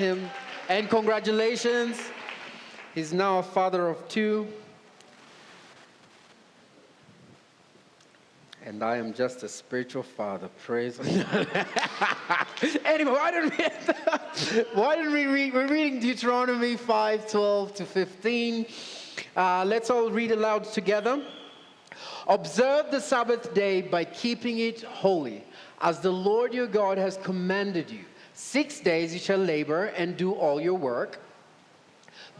him. And congratulations. He's now a father of 2. And I am just a spiritual father. Praise God. Anyway, why didn't we read? We're reading Deuteronomy 5:12 to 15. Let's all read aloud together. Observe the Sabbath day by keeping it holy, as the Lord your God has commanded you. 6 days you shall labor and do all your work.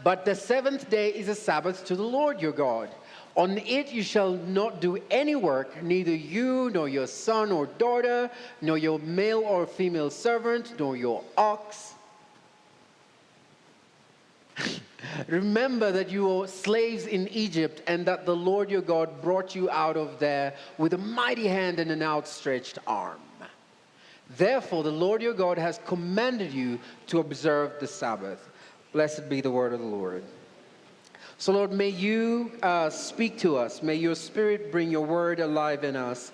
But the 7th day is a Sabbath to the Lord your God. On it you shall not do any work, neither you, nor your son or daughter, nor your male or female servant, nor your ox. Remember that you were slaves in Egypt, and that the Lord your God brought you out of there with a mighty hand and an outstretched arm. Therefore the Lord your God has commanded you to observe the Sabbath. Blessed be the word of the Lord. So Lord, may you speak to us. May your Spirit bring your word alive in us.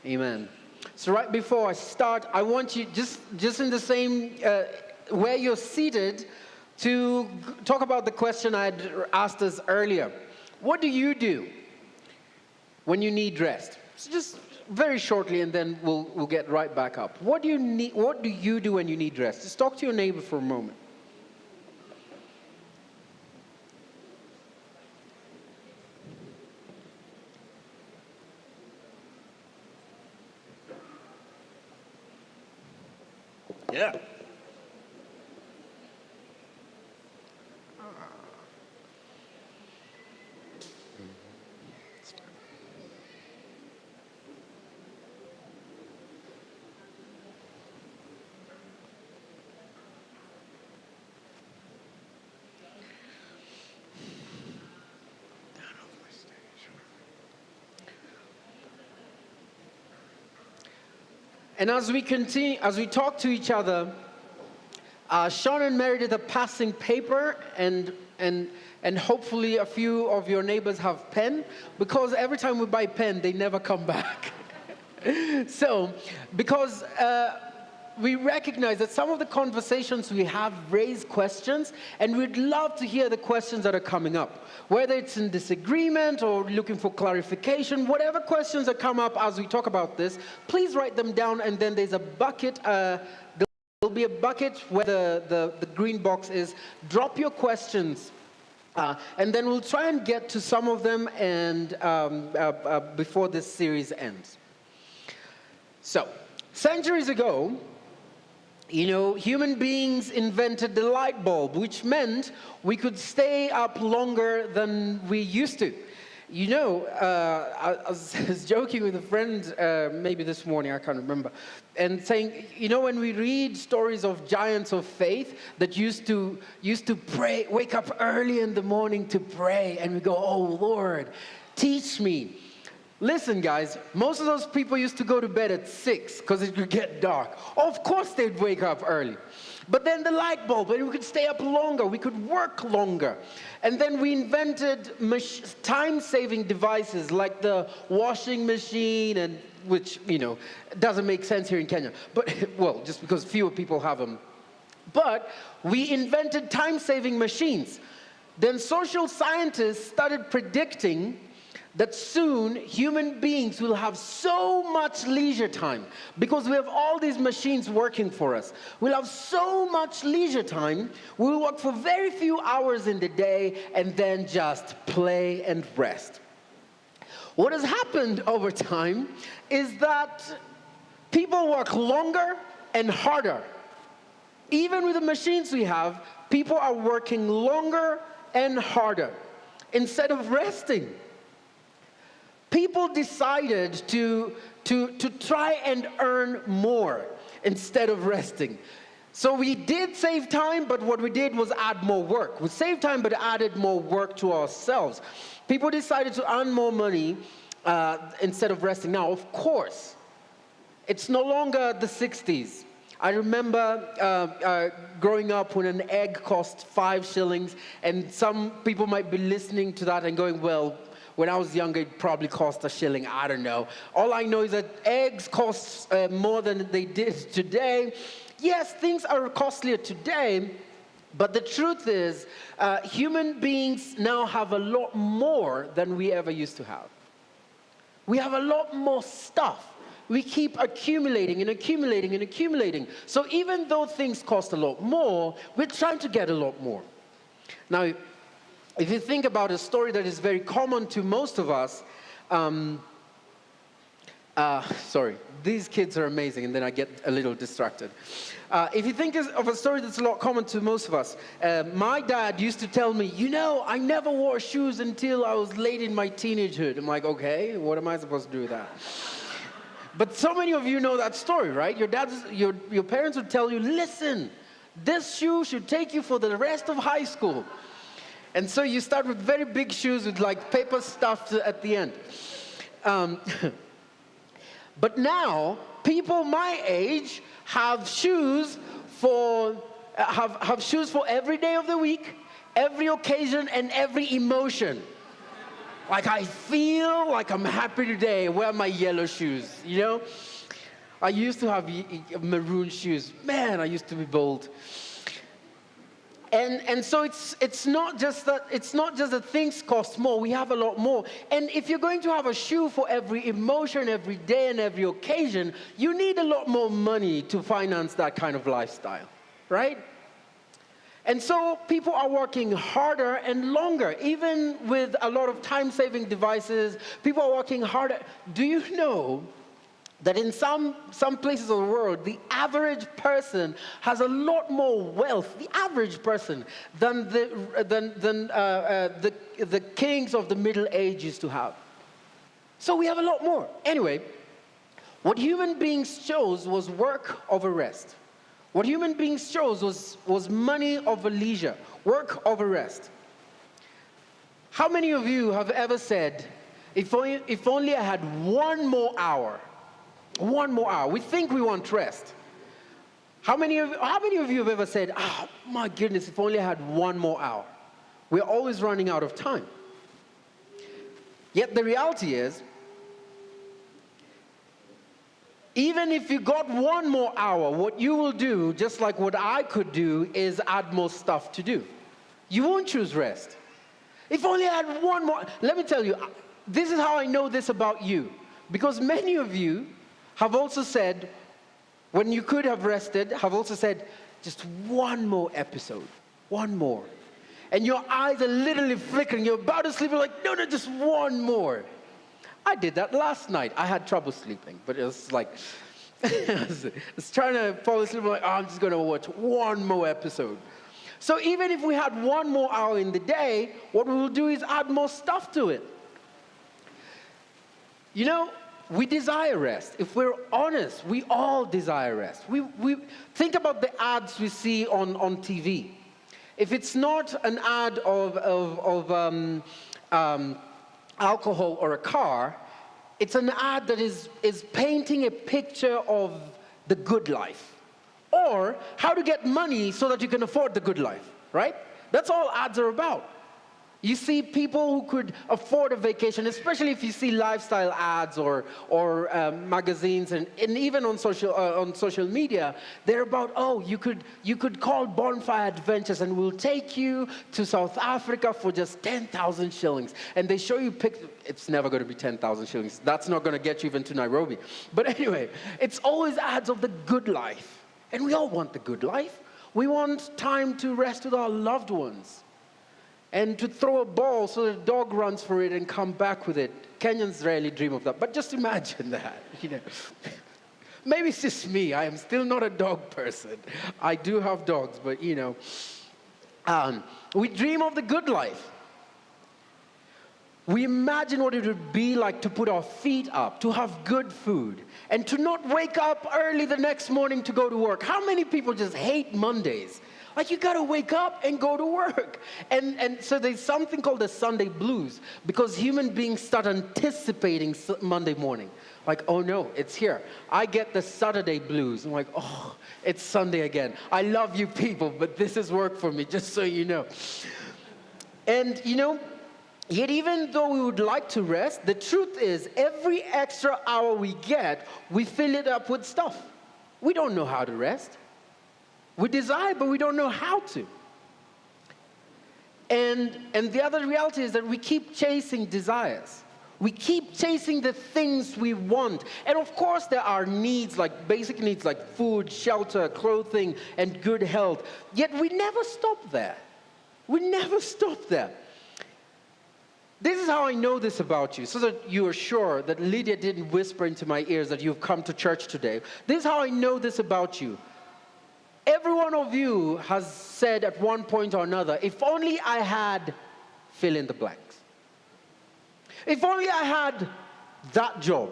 Amen. So right before I start, I want you, just in the same, where you're seated, to talk about the question I had asked us earlier. What do you do when you need rest? So just very shortly, and then we'll get right back up. What do you do when you need rest? Just talk to your neighbor for a moment. Yeah. And as we continue, as we talk to each other, Sean and Meredith are passing paper, and hopefully a few of your neighbors have pen, because every time we buy pen, they never come back. So, because we recognize that some of the conversations we have raise questions, and we'd love to hear the questions that are coming up. Whether it's in disagreement or looking for clarification, whatever questions that come up as we talk about this, please write them down, and then there's a bucket. There'll be a bucket where the green box is. Drop your questions. And then we'll try and get to some of them and before this series ends. So, centuries ago, human beings invented the light bulb, which meant we could stay up longer than we used to. I was joking with a friend maybe this morning, I can't remember, and saying, when we read stories of giants of faith that used to pray, wake up early in the morning to pray, and we go, oh Lord, teach me. Listen, guys, most of those people used to go to bed at 6 because it could get dark. Of course they'd wake up early. But then the light bulb, and we could stay up longer, we could work longer. And then we invented time-saving devices like the washing machine, and which, doesn't make sense here in Kenya. But, well, just because fewer people have them. But we invented time-saving machines. Then social scientists started predicting that soon human beings will have so much leisure time because we have all these machines working for us. We'll have so much leisure time, we'll work for very few hours in the day and then just play and rest. What has happened over time is that people work longer and harder. Even with the machines we have, people are working longer and harder instead of resting. People decided to try and earn more instead of resting. So we did save time, but what we did was add more work. We saved time, but added more work to ourselves. People decided to earn more money instead of resting. Now, of course, it's no longer the 60s. I remember growing up when an egg cost 5 shillings, and some people might be listening to that and going, well, When I was younger, it probably cost a shilling. I don't know. All I know is that eggs cost more than they did today. Yes, things are costlier today, but the truth is, human beings now have a lot more than we ever used to have. We have a lot more stuff. We keep accumulating and accumulating and accumulating. So even though things cost a lot more, we're trying to get a lot more. Now, if you think about a story that is very common to most of us, sorry, these kids are amazing, and then I get a little distracted. If you think of a story that's a lot common to most of us, my dad used to tell me, you know, I never wore shoes until I was late in my teenagehood. I'm like, okay, what am I supposed to do with that? But so many of you know that story, right? Your parents would tell you, listen, this shoe should take you for the rest of high school. And so you start with very big shoes with like paper stuff at the end. But now, people my age have shoes for every day of the week, every occasion, and every emotion. Like, I feel like I'm happy today, wear my yellow shoes, you know? I used to have maroon shoes. Man, I used to be bold. And so it's not just that things cost more. We have a lot more. And if you're going to have a shoe for every emotion, every day, and every occasion, you need a lot more money to finance that kind of lifestyle, right? And so people are working harder and longer. Even with a lot of time-saving devices, people are working harder. Do you know that in some places of the world, the average person has a lot more wealth, the average person, than the kings of the Middle Age used to have? So we have a lot more. Anyway, what human beings chose was work over rest. What human beings chose was money over leisure, work over rest. How many of you have ever said, if only I had one more hour? One more hour. We think we want rest. How many of you have ever said, oh, my goodness, if only I had one more hour? We're always running out of time. Yet the reality is, even if you got one more hour, what you will do, just like what I could do, is add more stuff to do. You won't choose rest. If only I had one more. Let me tell you, this is how I know this about you. Because many of you have also said, when you could have rested, have also said, just one more episode, one more. And your eyes are literally flickering. You're about to sleep. You're like, no, just one more. I did that last night. I had trouble sleeping, but it was like, I was trying to fall asleep. I'm like, oh, I'm just going to watch one more episode. So even if we had one more hour in the day, what we will do is add more stuff to it. You know, we desire rest. If we're honest, we all desire rest. We think about the ads we see on TV. If it's not an ad of alcohol or a car, it's an ad that is painting a picture of the good life, or how to get money so that you can afford the good life, right? That's all ads are about. You see people who could afford a vacation, especially if you see lifestyle ads or magazines and even on social media. They're about, oh, you could call Bonfire Adventures and we'll take you to South Africa for just 10,000 shillings. And they show you pictures. It's never going to be 10,000 shillings. That's not going to get you even to Nairobi. But anyway, it's always ads of the good life. And we all want the good life. We want time to rest with our loved ones. And to throw a ball so the dog runs for it and come back with it. Kenyans rarely dream of that, but just imagine that, you know. Maybe it's just me. I am still not a dog person. I do have dogs, but you know. We dream of the good life. We imagine what it would be like to put our feet up, to have good food, and to not wake up early the next morning to go to work. How many people just hate Mondays? Like, you gotta wake up and go to work. And so there's something called the Sunday blues, because human beings start anticipating Monday morning. Like, oh no, it's here. I get the Saturday blues. I'm like, oh, it's Sunday again. I love you people, but this is work for me, just so you know. And you know, Yet even though we would like to rest, the truth is every extra hour we get, we fill it up with stuff. We don't know how to rest. We desire, but we don't know how to. And the other reality is that we keep chasing desires. We keep chasing the things we want. And of course there are needs, like basic needs like food, shelter, clothing, and good health. Yet we never stop there. We never stop there. This is how I know this about you, so that you are sure that Lydia didn't whisper into my ears that you've come to church today. This is how I know this about you. Every one of you has said at one point or another, if only I had fill in the blanks. If only I had that job.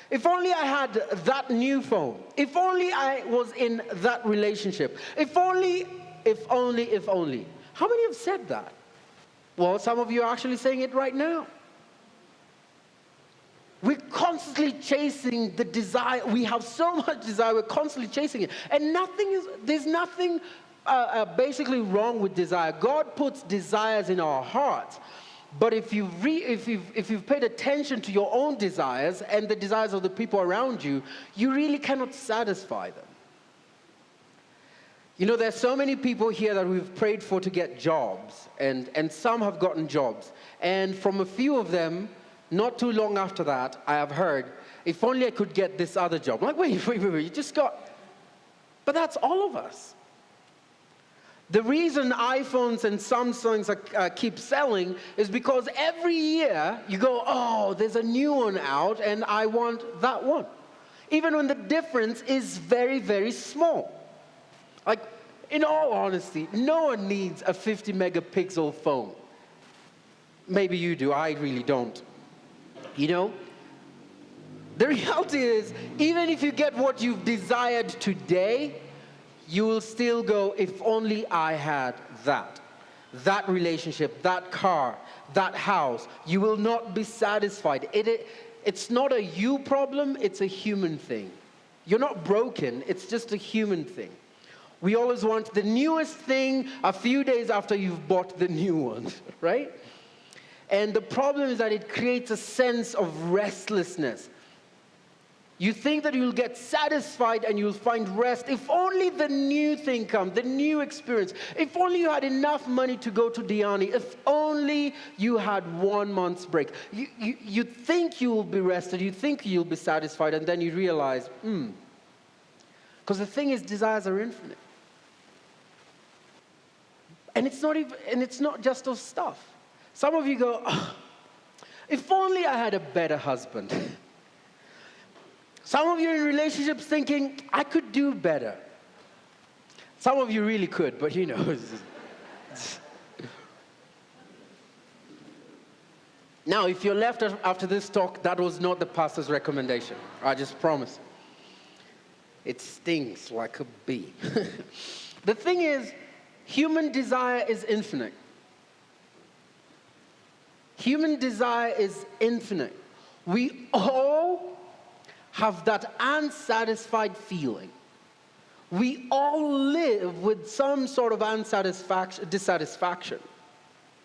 If only I had that new phone. If only I was in that relationship. If only, if only, if only. How many have said that? Well, some of you are actually saying it right now. We're constantly chasing the desire. We have so much desire, we're constantly chasing it. And there's nothing basically wrong with desire. God puts desires in our hearts. But if you've paid attention to your own desires and the desires of the people around you, you really cannot satisfy them. You know, there's so many people here that we've prayed for to get jobs, and some have gotten jobs. And from a few of them, not too long after that, I have heard, if only I could get this other job. I'm like, wait, you just got... But that's all of us. The reason iPhones and Samsungs keep selling is because every year you go, oh, there's a new one out and I want that one. Even when the difference is very, very small. Like, in all honesty, no one needs a 50 megapixel phone. Maybe you do, I really don't. You know? The reality is, even if you get what you've desired today, you will still go, if only I had that. That relationship, that car, that house. You will not be satisfied. It's not a you problem, it's a human thing. You're not broken, it's just a human thing. We always want the newest thing a few days after you've bought the new one, right? And the problem is that it creates a sense of restlessness. You think that you'll get satisfied and you'll find rest if only the new thing comes, the new experience. If only you had enough money to go to Diani. If only you had 1 month's break. You think you will be rested, you think you'll be satisfied, and then you realize, Because the thing is, desires are infinite. And it's not just of stuff. Some of you go, oh, if only I had a better husband. Some of you are in relationships thinking, I could do better. Some of you really could, but you know. Now, if you're left after this talk, that was not the pastor's recommendation. I just promise. It stings like a bee. The thing is, human desire is infinite. Human desire is infinite. We all have that unsatisfied feeling. We all live with some sort of dissatisfaction.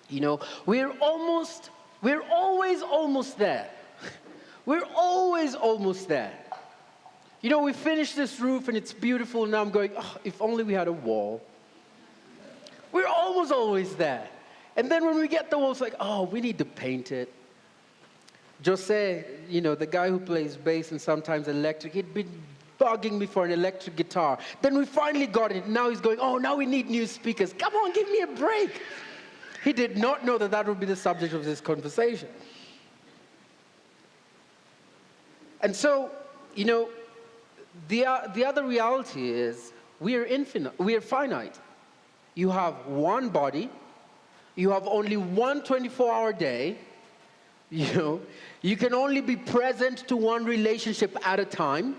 You know, we're always almost there. We're always almost there. You know, we finished this roof and it's beautiful, and now I'm going, oh, if only we had a wall. We're almost always there. And then when we get the wall, it's like, oh, we need to paint it. Jose, you know, the guy who plays bass and sometimes electric, he'd been bugging me for an electric guitar. Then we finally got it. Now he's going, oh, now we need new speakers. Come on, give me a break. He did not know that would be the subject of this conversation. And so, you know, the other reality is we are infinite, we are finite. You have one body. You have only one 24-hour day. You know, you can only be present to one relationship at a time.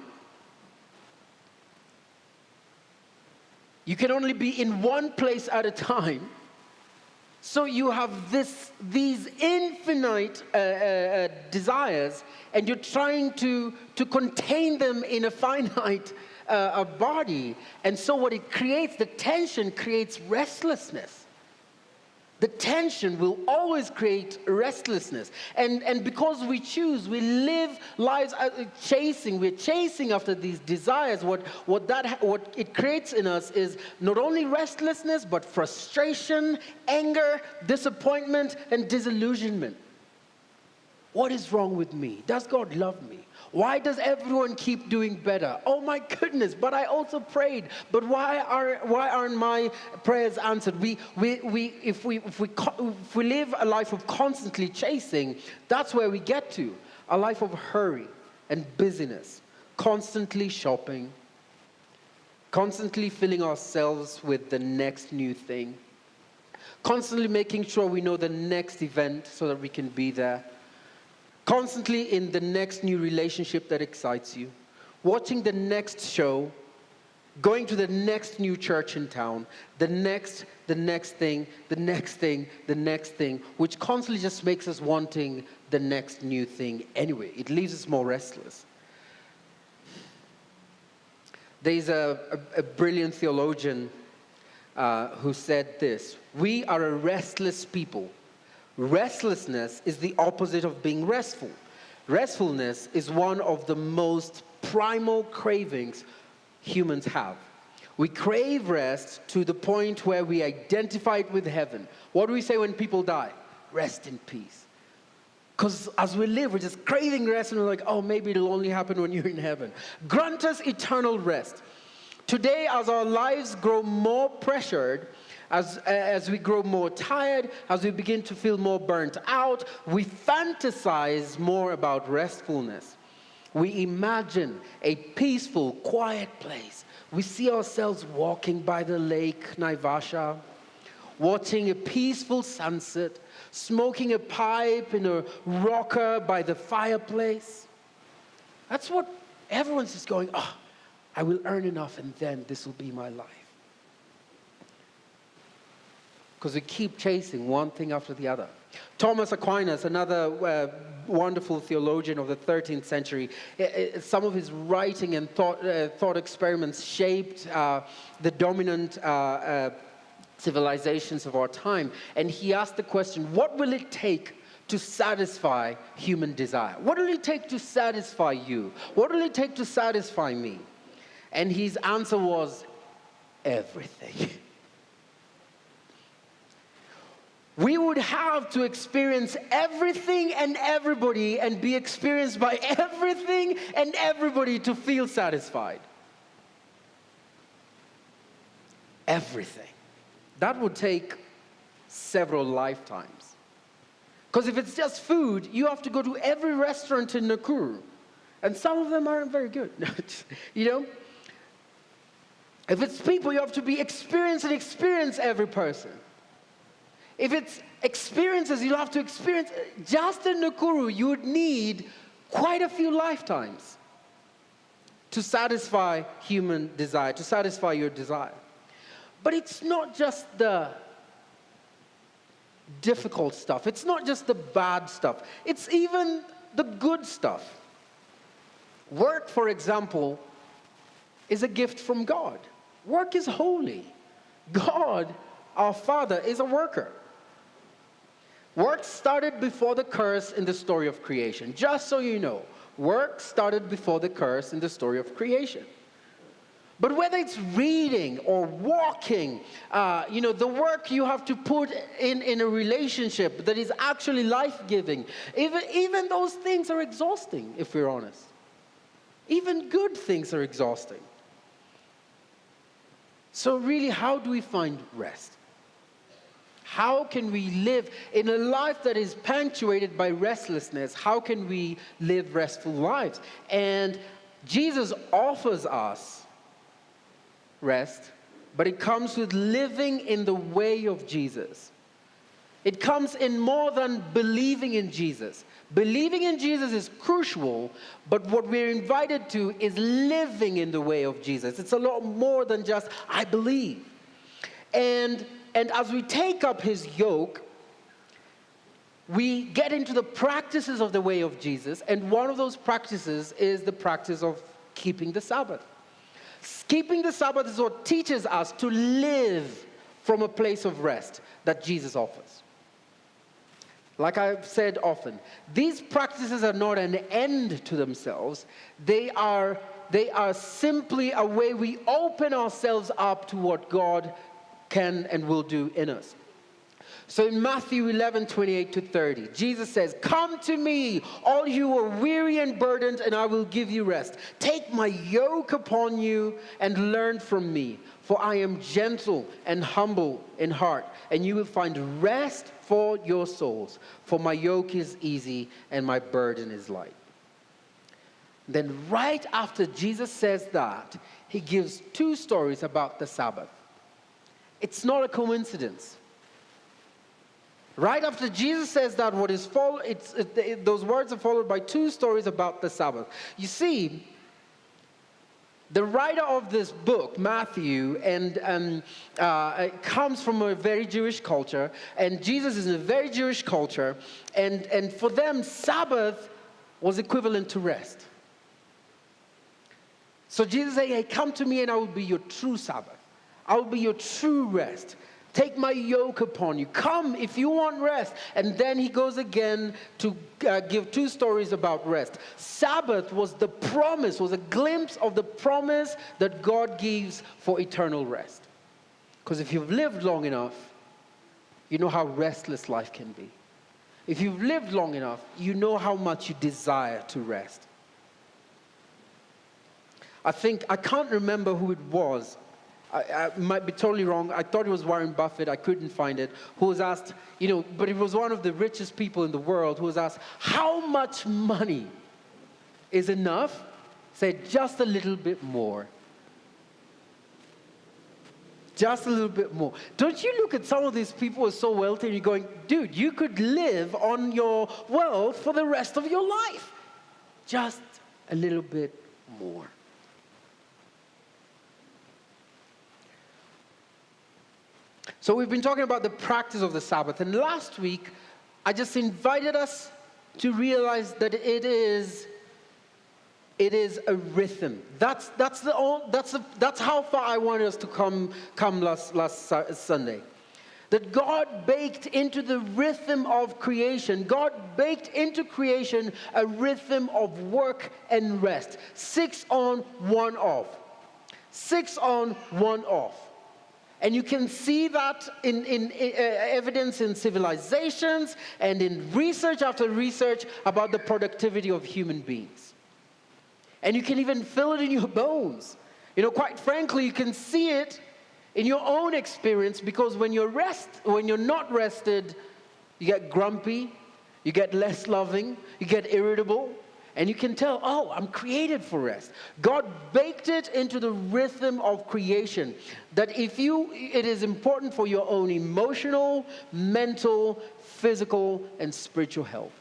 You can only be in one place at a time. So you have these infinite desires, and you're trying to contain them in a finite body. And so what it creates, the tension creates restlessness. The tension will always create restlessness. And because we choose, we live lives we're chasing after these desires. What it creates in us is not only restlessness, but frustration, anger, disappointment, and disillusionment. What is wrong with me? Does God love me? Why does everyone keep doing better? Oh my goodness, but I also prayed. But why aren't my prayers answered? If we live a life of constantly chasing, that's where we get to. A life of hurry and busyness, constantly shopping, constantly filling ourselves with the next new thing, constantly making sure we know the next event so that we can be there. Constantly in the next new relationship that excites you, watching the next show, going to the next new church in town, the next thing, which constantly just makes us wanting the next new thing anyway. It leaves us more restless. There's a brilliant theologian who said this: "We are a restless people. Restlessness is the opposite of being restful. Restfulness is one of the most primal cravings humans have. We crave rest to the point where we identify it with heaven. What do we say when people die? Rest in peace. Because as we live, we're just craving rest, and we're like, oh, maybe it'll only happen when you're in heaven. Grant us eternal rest. Today, as our lives grow more pressured, as we grow more tired, as we begin to feel more burnt out, we fantasize more about restfulness. We imagine a peaceful, quiet place. We see ourselves walking by the lake Naivasha, watching a peaceful sunset, smoking a pipe in a rocker by the fireplace. That's what everyone's just going, oh, I will earn enough and then this will be my life. Because we keep chasing one thing after the other. Thomas Aquinas, another wonderful theologian of the 13th century, some of his writing and thought experiments shaped the dominant civilizations of our time. And he asked the question, what will it take to satisfy human desire? What will it take to satisfy you? What will it take to satisfy me? And his answer was, everything. We would have to experience everything and everybody and be experienced by everything and everybody to feel satisfied. Everything. That would take several lifetimes. Because if it's just food, you have to go to every restaurant in Nakuru. And some of them aren't very good. You know? If it's people, you have to be experience every person. If it's experiences, you'll have to experience. Just in Nakuru, you would need quite a few lifetimes to satisfy human desire, to satisfy your desire. But it's not just the difficult stuff. It's not just the bad stuff. It's even the good stuff. Work, for example, is a gift from God. Work is holy. God, our Father, is a worker. Work started before the curse in the story of creation. Just so you know, work started before the curse in the story of creation. But whether it's reading or walking, the work you have to put in a relationship that is actually life-giving, even those things are exhausting, if we're honest. Even good things are exhausting. So really, how do we find rest? How can we live in a life that is punctuated by restlessness? How can we live restful lives? And Jesus offers us rest, but it comes with living in the way of Jesus. It comes in more than believing in Jesus. Believing in Jesus is crucial, but what we're invited to is living in the way of Jesus. It's a lot more than just, I believe. And as we take up his yoke, we get into the practices of the way of Jesus, and one of those practices is the practice of keeping the Sabbath. Keeping the Sabbath is what teaches us to live from a place of rest that Jesus offers. Like I've said often, these practices are not an end to themselves. They are simply a way we open ourselves up to what God can and will do in us. So in Matthew 11:28-30, Jesus says, "Come to me, all you are weary and burdened, and I will give you rest. Take my yoke upon you and learn from me, for I am gentle and humble in heart, and you will find rest for your souls. For my yoke is easy and my burden is light." Then right after Jesus says that, he gives two stories about the Sabbath. It's not a coincidence. Right after Jesus says that, those words are followed by two stories about the Sabbath. You see, the writer of this book, Matthew, comes from a very Jewish culture, and Jesus is in a very Jewish culture, and for them, Sabbath was equivalent to rest. So Jesus said, "Hey, come to me and I will be your true Sabbath. I will be your true rest. Take my yoke upon you. Come if you want rest." And then he goes again to give two stories about rest. Sabbath was the promise, was a glimpse of the promise that God gives for eternal rest. Because if you've lived long enough, you know how restless life can be. If you've lived long enough, you know how much you desire to rest. I can't remember who it was. I might be totally wrong. I thought it was Warren Buffett. I couldn't find it. Who was asked, but it was one of the richest people in the world who was asked, how much money is enough? Said, just a little bit more. Just a little bit more. Don't you look at some of these people who are so wealthy and you're going, dude, you could live on your wealth for the rest of your life. Just a little bit more. So we've been talking about the practice of the Sabbath, and last week I just invited us to realize that it is a rhythm. That's how far I wanted us to come last Sunday. That God baked into the rhythm of creation. God baked into creation a rhythm of work and rest. 6 on, 1 off. 6 on, 1 off. And you can see that in evidence in civilizations and in research after research about the productivity of human beings. And you can even feel it in your bones. Quite frankly, you can see it in your own experience, because when you're not rested, you get grumpy, you get less loving, you get irritable. And you can tell, I'm created for rest. God baked it into the rhythm of creation that it is important for your own emotional, mental, physical, and spiritual health.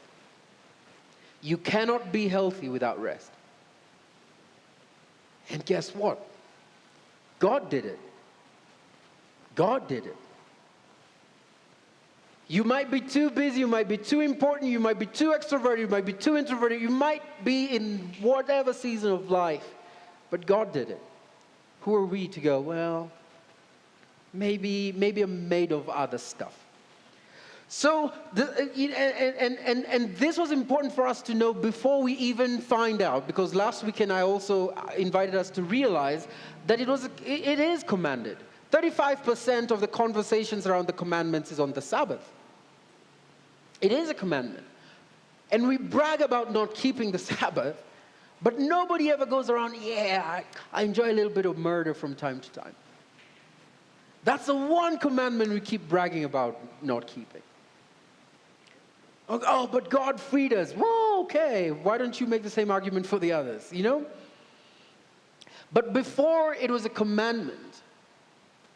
You cannot be healthy without rest. And guess what? God did it. God did it. You might be too busy, you might be too important, you might be too extroverted, you might be too introverted, you might be in whatever season of life, but God did it. Who are we to go, well, maybe I'm made of other stuff. So, and this was important for us to know before we even find out, because last weekend I also invited us to realize that it is commanded. 35% of the conversations around the commandments is on the Sabbath. It is a commandment. And we brag about not keeping the Sabbath, but nobody ever goes around, I enjoy a little bit of murder from time to time. That's the one commandment we keep bragging about not keeping. Oh, but God freed us. Well, okay, why don't you make the same argument for the others, But before it was a commandment,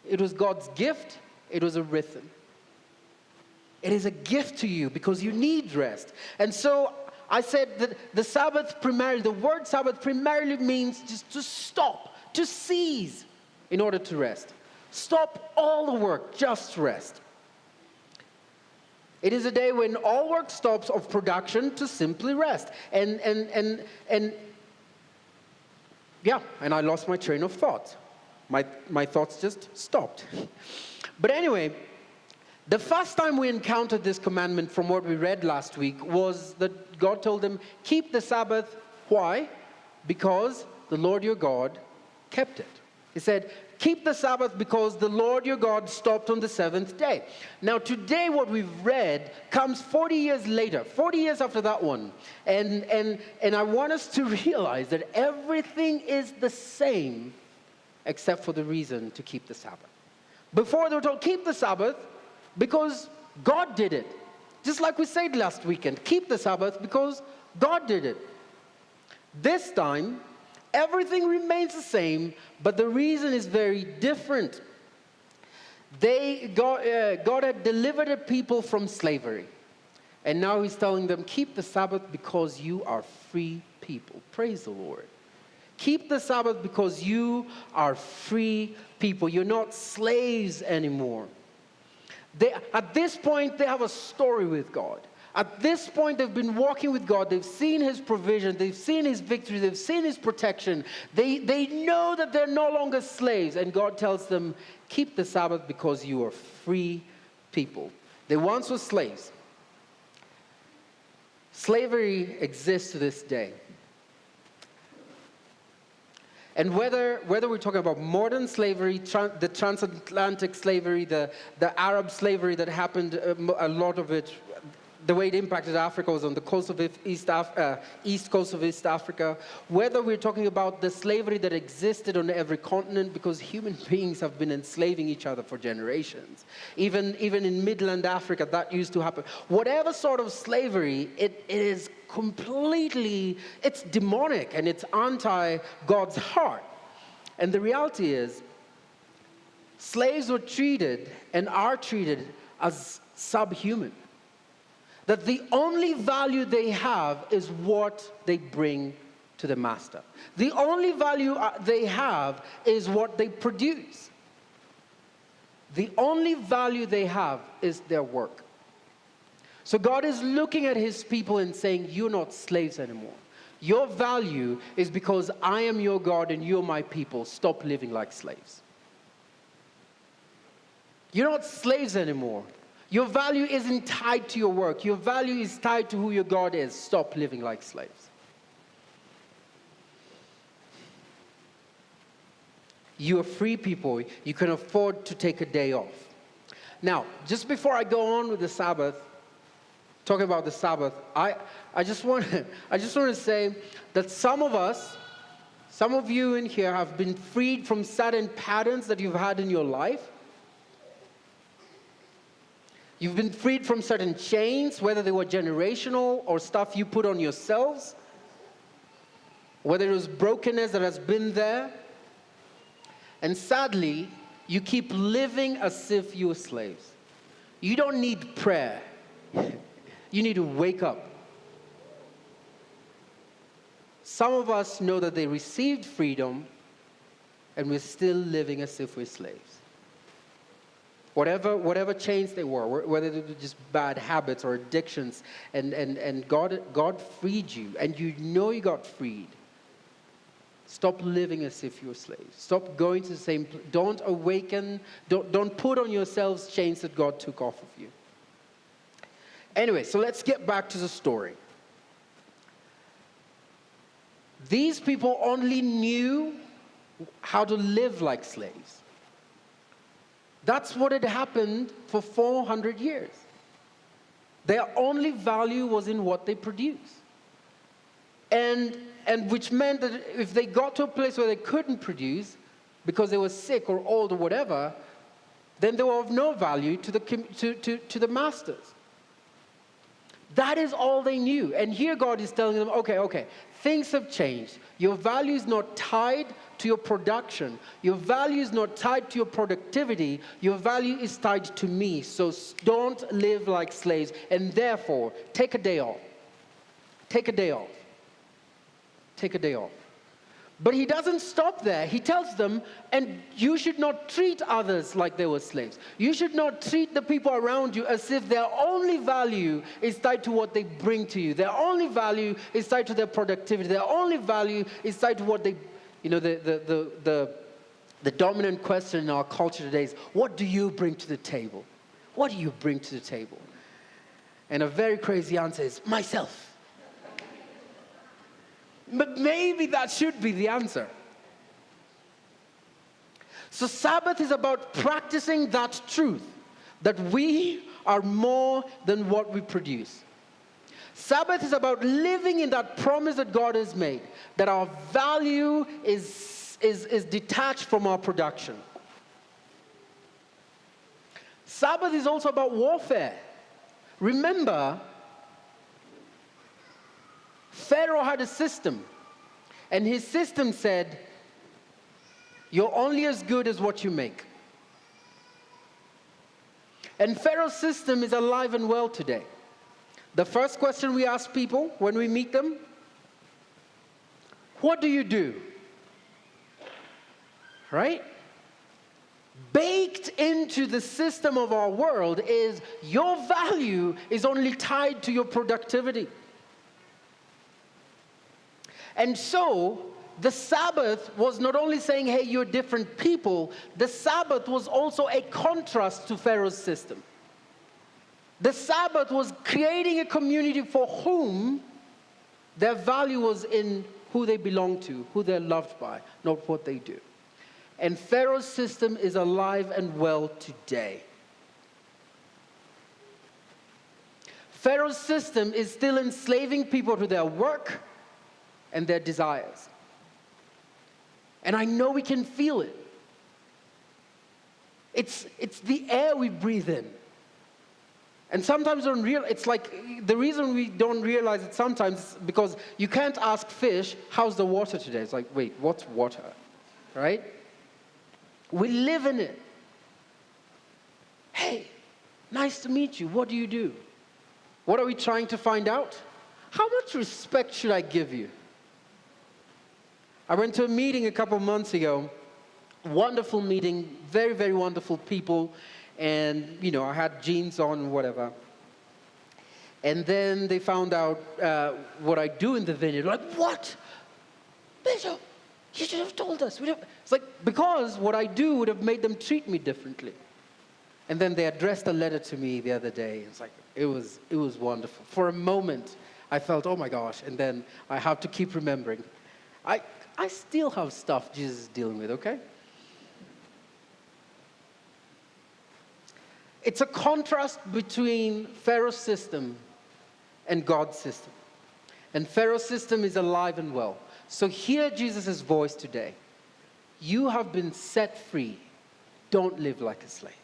it was God's gift, it was a rhythm. It is a gift to you because you need rest. And so I said that the word Sabbath primarily means just to stop, to cease in order to rest. Stop all the work, just rest. It is a day when all work stops of production to simply rest. And I lost my train of thought. my thoughts just stopped. But anyway, the first time we encountered this commandment from what we read last week was that God told them, keep the Sabbath. Why? Because the Lord your God kept it. He said, keep the Sabbath because the Lord your God stopped on the seventh day. Now today what we've read comes 40 years later, 40 years after that one. And I want us to realize that everything is the same except for the reason to keep the Sabbath. Before they were told, keep the Sabbath because God did it. Just like we said last weekend, keep the Sabbath because God did it. This time, everything remains the same, but the reason is very different. God had delivered a people from slavery. And now he's telling them, keep the Sabbath because you are free people. Praise the Lord. Keep the Sabbath because you are free people. You're not slaves anymore. At this point, they have a story with God. At this point, they've been walking with God. They've seen his provision. They've seen his victory. They've seen his protection. They know that they're no longer slaves. And God tells them, keep the Sabbath because you are free people. They once were slaves. Slavery exists to this day. And whether we're talking about modern slavery, the transatlantic slavery, the Arab slavery that happened, a lot of it, the way it impacted Africa was on the coast of east coast of East Africa. Whether we're talking about the slavery that existed on every continent, because human beings have been enslaving each other for generations. Even in Midland Africa, that used to happen. Whatever sort of slavery, it is completely, it's demonic and it's anti-God's heart. And the reality is, slaves were treated and are treated as subhuman. That the only value they have is what they bring to the master. The only value they have is what they produce. The only value they have is their work. So God is looking at his people and saying, you're not slaves anymore. Your value is because I am your God and you're my people. Stop living like slaves. You're not slaves anymore. Your value isn't tied to your work. Your value is tied to who your God is. Stop living like slaves. You are free people. You can afford to take a day off. Now, just before I go on with the Sabbath, talking about the Sabbath, I just want to say that some of you in here have been freed from certain patterns that you've had in your life. You've been freed from certain chains, whether they were generational or stuff you put on yourselves, whether it was brokenness that has been there. And sadly, you keep living as if you were slaves. You don't need prayer. You need to wake up. Some of us know that they received freedom, and we're still living as if we're slaves. Whatever chains they were, whether they were just bad habits or addictions, and God freed you, and you know you got freed. Stop living as if you're slaves. Stop going to the same place. Don't awaken. Don't put on yourselves chains that God took off of you. Anyway, so let's get back to the story. These people only knew how to live like slaves. That's what had happened for 400 years. Their only value was in what they produced. And which meant that if they got to a place where they couldn't produce, because they were sick or old or whatever, then they were of no value to the masters. That is all they knew. And here God is telling them, okay, things have changed. Your value is not tied to your production. Your value is not tied to your productivity. Your value is tied to me. So don't live like slaves. And therefore, take a day off. Take a day off. Take a day off. But he doesn't stop there. He tells them, and you should not treat others like they were slaves. You should not treat the people around you as if their only value is tied to what they bring to you. Their only value is tied to their productivity. Their only value is tied to what they, the the dominant question in our culture today is, what do you bring to the table? What do you bring to the table? And a very crazy answer is, myself. But maybe that should be the answer. So Sabbath is about practicing that truth, that we are more than what we produce. Sabbath is about living in that promise that God has made, that our value is detached from our production. Sabbath is also about warfare. Remember, Pharaoh had a system, and his system said, you're only as good as what you make. And Pharaoh's system is alive and well today. The first question we ask people when we meet them, what do you do? Right? Baked into the system of our world is your value is only tied to your productivity. And so, the Sabbath was not only saying, hey, you're different people, the Sabbath was also a contrast to Pharaoh's system. The Sabbath was creating a community for whom their value was in who they belong to, who they're loved by, not what they do. And Pharaoh's system is alive and well today. Pharaoh's system is still enslaving people to their work and their desires. And I know we can feel it. It's the air we breathe in. And sometimes it's like, the reason we don't realize it sometimes is because you can't ask fish, how's the water today? It's like, wait, what's water? Right? We live in it. Hey, nice to meet you. What do you do? What are we trying to find out? How much respect should I give you? I went to a meeting a couple months ago. Wonderful meeting, very, very wonderful people. And, I had jeans on, whatever. And then they found out what I do in the vineyard. Like, what? Bishop, you should have told us. It's like, because what I do would have made them treat me differently. And then they addressed a letter to me the other day. It's like, it was wonderful. For a moment, I felt, oh my gosh. And then I have to keep remembering. I still have stuff Jesus is dealing with, okay? It's a contrast between Pharaoh's system and God's system. And Pharaoh's system is alive and well. So hear Jesus' voice today. You have been set free. Don't live like a slave.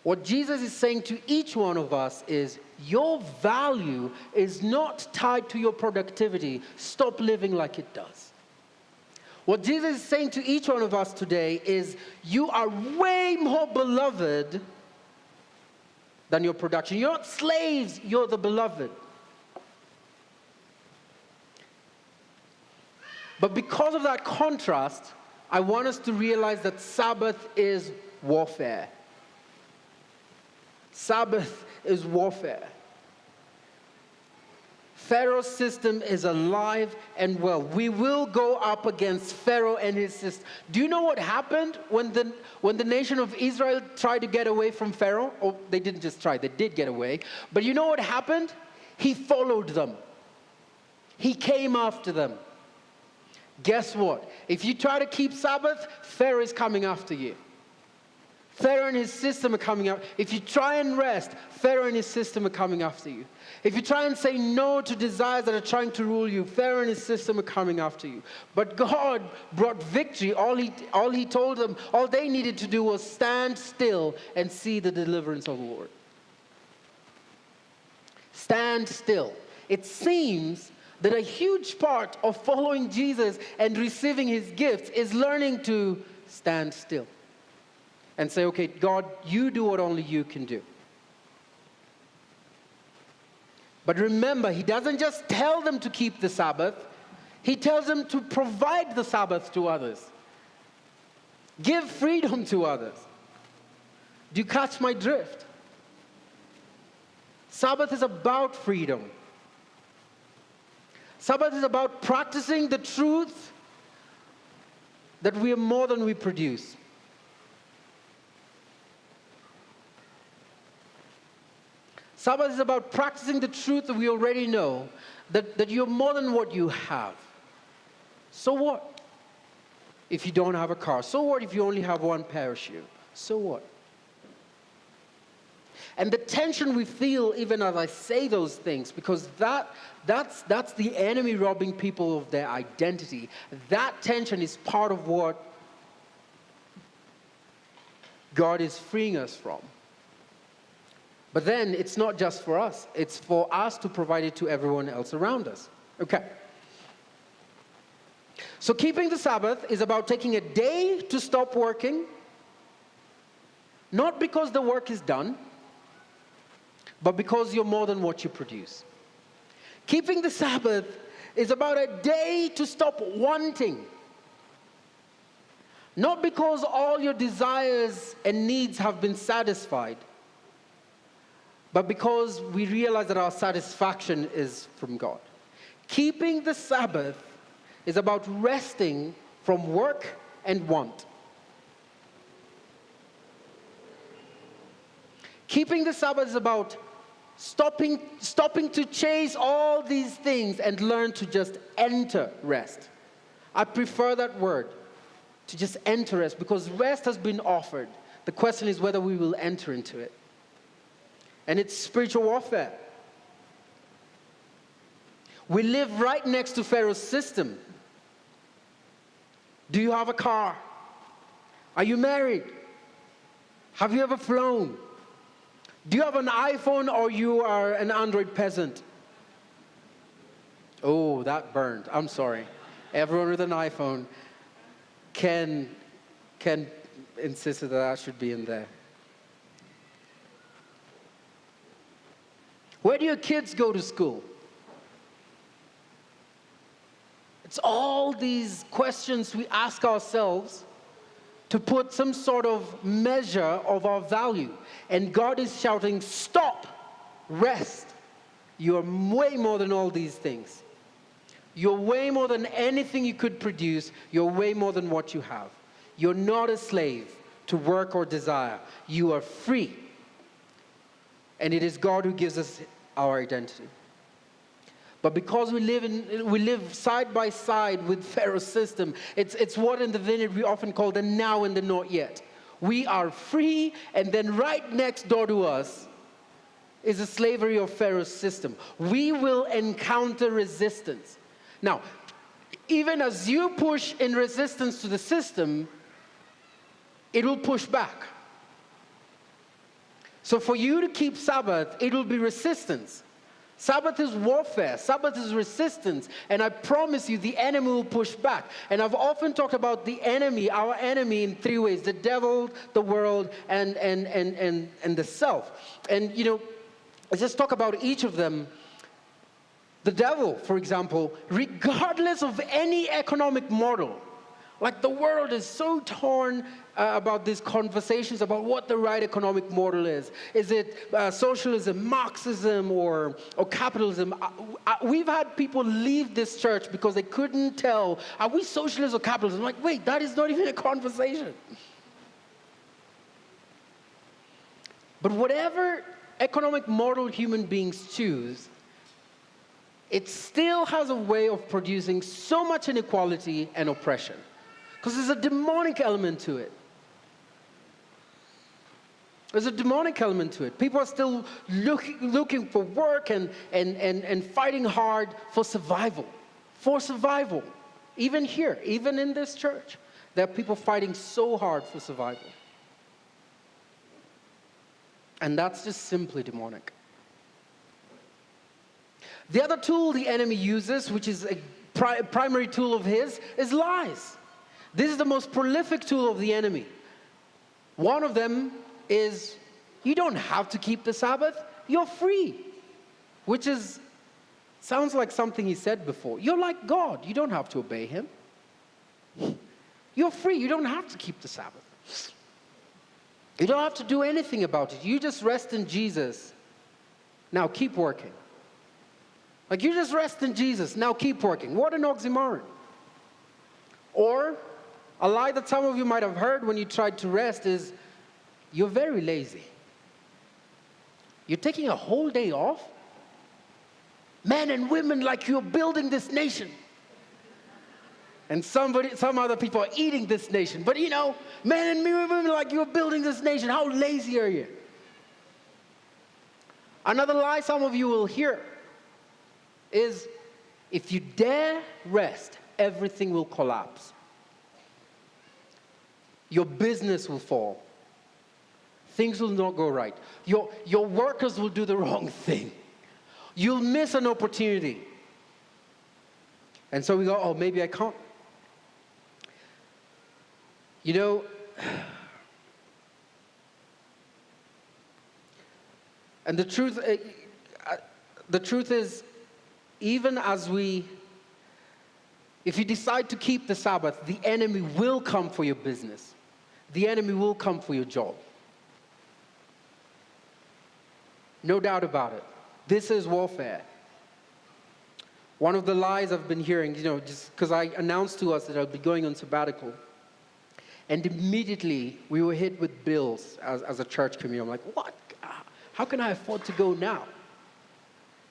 What Jesus is saying to each one of us is, your value is not tied to your productivity. Stop living like it does. What Jesus is saying to each one of us today is, you are way more beloved than your production. You're not slaves, you're the beloved. But because of that contrast, I want us to realize that Sabbath is warfare. Sabbath is warfare. Pharaoh's system is alive and well. We will go up against Pharaoh and his system. Do you know what happened when the nation of Israel tried to get away from Pharaoh? Oh, they didn't just try, they did get away. But you know what happened? He followed them. He came after them. Guess what? If you try to keep Sabbath, Pharaoh is coming after you. Pharaoh and his system are coming up. If you try and rest, Pharaoh and his system are coming after you. If you try and say no to desires that are trying to rule you, Pharaoh and his system are coming after you. But God brought victory. All he told them, all they needed to do was stand still and see the deliverance of the Lord. Stand still. It seems that a huge part of following Jesus and receiving his gifts is learning to stand still. And say, okay, God, you do what only you can do. But remember, he doesn't just tell them to keep the Sabbath. He tells them to provide the Sabbath to others. Give freedom to others. Do you catch my drift? Sabbath is about freedom. Sabbath is about practicing the truth that we are more than we produce. Sabbath is about practicing the truth that we already know, that you're more than what you have. So what if you don't have a car? So what if you only have one pair of shoes? So what? And the tension we feel even as I say those things, because that's the enemy robbing people of their identity. That tension is part of what God is freeing us from. But then it's not just for us. It's for us to provide it to everyone else around us. Okay. So keeping the Sabbath is about taking a day to stop working, not because the work is done, but because you're more than what you produce. Keeping the Sabbath is about a day to stop wanting, not because all your desires and needs have been satisfied, but because we realize that our satisfaction is from God. Keeping the Sabbath is about resting from work and want. Keeping the Sabbath is about stopping to chase all these things and learn to just enter rest. I prefer that word, to just enter rest, because rest has been offered. The question is whether we will enter into it. And it's spiritual warfare. We live right next to Pharaoh's system. Do you have a car? Are you married? Have you ever flown? Do you have an iPhone or you are an Android peasant? Oh, that burned. I'm sorry. Everyone with an iPhone can insist that that should be in there. Where do your kids go to school? It's all these questions we ask ourselves to put some sort of measure of our value. And God is shouting, stop, rest. You are way more than all these things. You're way more than anything you could produce. You're way more than what you have. You're not a slave to work or desire. You are free. And it is God who gives us our identity. But because we live side by side with Pharaoh's system, it's what in the vineyard we often call the now and the not yet. We are free, and then right next door to us is the slavery of Pharaoh's system. We will encounter resistance. Now, even as you push in resistance to the system, it will push back. So for you to keep Sabbath, it will be resistance. Sabbath is warfare. Sabbath is resistance. And I promise you, the enemy will push back. And I've often talked about the enemy, our enemy, in three ways: the devil, the world, and the self. And, let's just talk about each of them. The devil, for example, regardless of any economic model, like the world is so torn about these conversations about what the right economic model is. Is it socialism, Marxism, or capitalism? We've had people leave this church because they couldn't tell, are we socialist or capitalism? I'm like, wait, that is not even a conversation. But whatever economic model human beings choose, it still has a way of producing so much inequality and oppression. Because there's a demonic element to it. There's a demonic element to it. People are still looking for work and fighting hard for survival. For survival. Even here, even in this church, there are people fighting so hard for survival. And that's just simply demonic. The other tool the enemy uses, which is a primary tool of his, is lies. This is the most prolific tool of the enemy. One of them is, you don't have to keep the Sabbath, you're free. Which sounds like something he said before. You're like God, you don't have to obey him. You're free, you don't have to keep the Sabbath. You don't have to do anything about it. You just rest in Jesus. Now keep working. Like, you just rest in Jesus, now keep working. What an oxymoron. Or, A lie that some of you might have heard when you tried to rest is, you're very lazy. You're taking a whole day off? Men and women like you're building this nation. And some other people are eating this nation. But men and women like you're building this nation. How lazy are you? Another lie some of you will hear is, if you dare rest, everything will collapse. Your business will fall. Things will not go right. Your workers will do the wrong thing. You'll miss an opportunity. And so we go, oh, maybe I can't. And the truth is, even if you decide to keep the Sabbath, the enemy will come for your business. The enemy will come for your job. No doubt about it. This is warfare. One of the lies I've been hearing, just because I announced to us that I'll be going on sabbatical, and immediately we were hit with bills as a church community. I'm like, what? How can I afford to go now?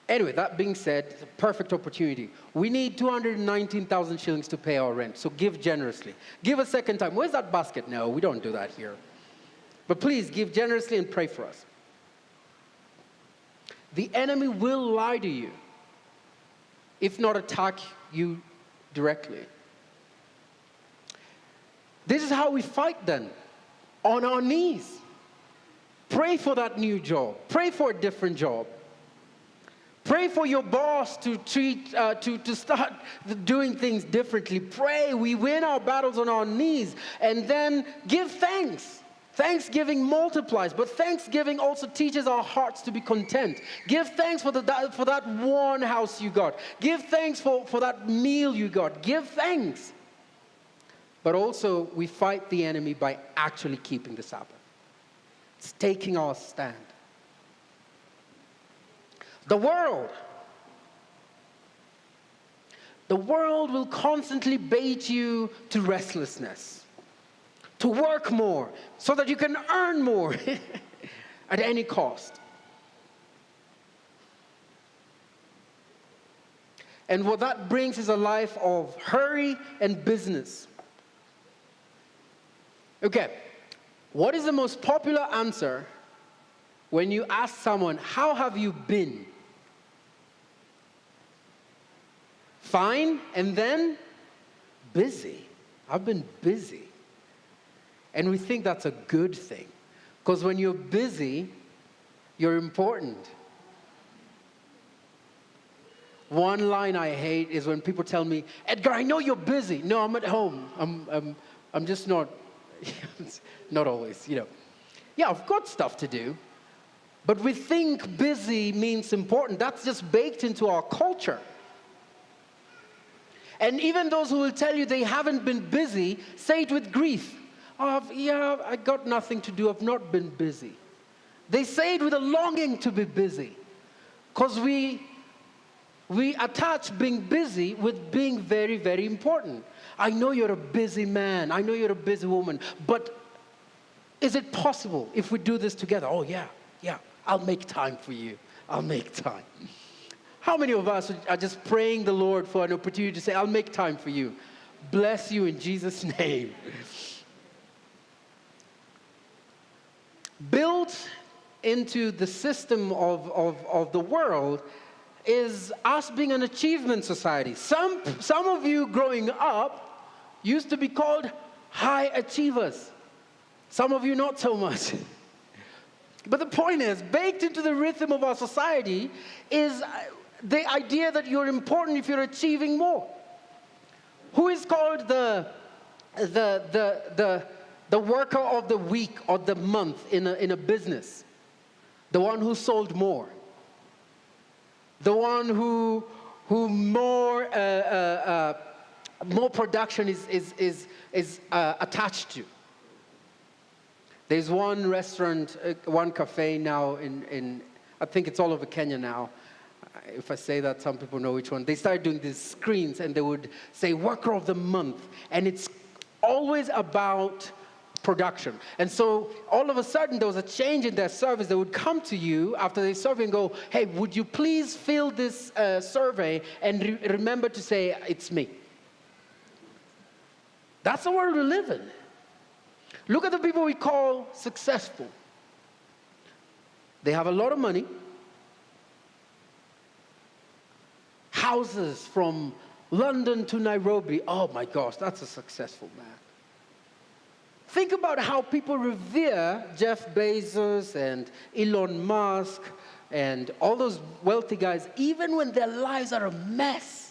Anyway, that being said, it's a perfect opportunity. We need 219,000 shillings to pay our rent, so give generously. Give a second time. Where's that basket? No, we don't do that here. But please, give generously and pray for us. The enemy will lie to you, if not attack you directly. This is how we fight then, on our knees. Pray for that new job. Pray for a different job. Pray for your boss to start doing things differently. Pray. We win our battles on our knees. And then give thanks. Thanksgiving multiplies, but thanksgiving also teaches our hearts to be content. Give thanks for that one house you got. Give thanks for that meal you got. Give thanks. But also, we fight the enemy by actually keeping the Sabbath. It's taking our stand. The world will constantly bait you to restlessness, to work more, so that you can earn more at any cost. And what that brings is a life of hurry and business. Okay, what is the most popular answer when you ask someone, how have you been? Fine, and then busy. I've been busy. And we think that's a good thing. Because when you're busy, you're important. One line I hate is when people tell me, Edgar, I know you're busy. No, I'm at home. I'm just not, not always, Yeah, I've got stuff to do. But we think busy means important. That's just baked into our culture. And even those who will tell you they haven't been busy, say it with grief. Yeah, I got nothing to do. I've not been busy. They say it with a longing to be busy. Because we attach being busy with being very, very important. I know you're a busy man. I know you're a busy woman. But is it possible if we do this together? Oh, yeah, I'll make time for you. I'll make time. How many of us are just praying the Lord for an opportunity to say, I'll make time for you? Bless you in Jesus' name. Built into the system of the world is us being an achievement society. Some of you growing up used to be called high achievers. Some of you not so much. But the point is, baked into the rhythm of our society is the idea that you're important if you're achieving more. Who is called the worker of the week or the month in a business? The one who sold more. The one who more production is attached to. There's one restaurant, one cafe now in I think it's all over Kenya now. If I say that, some people know which one. They started doing these screens and they would say worker of the month. And it's always about production. And so all of a sudden there was a change in their service. They would come to you after they survey and go, hey, would you please fill this survey and remember to say, it's me. That's the world we live in. Look at the people we call successful. They have a lot of money, houses from London to Nairobi. Oh my gosh, that's a successful man. Think about how people revere Jeff Bezos and Elon Musk and all those wealthy guys, even when their lives are a mess.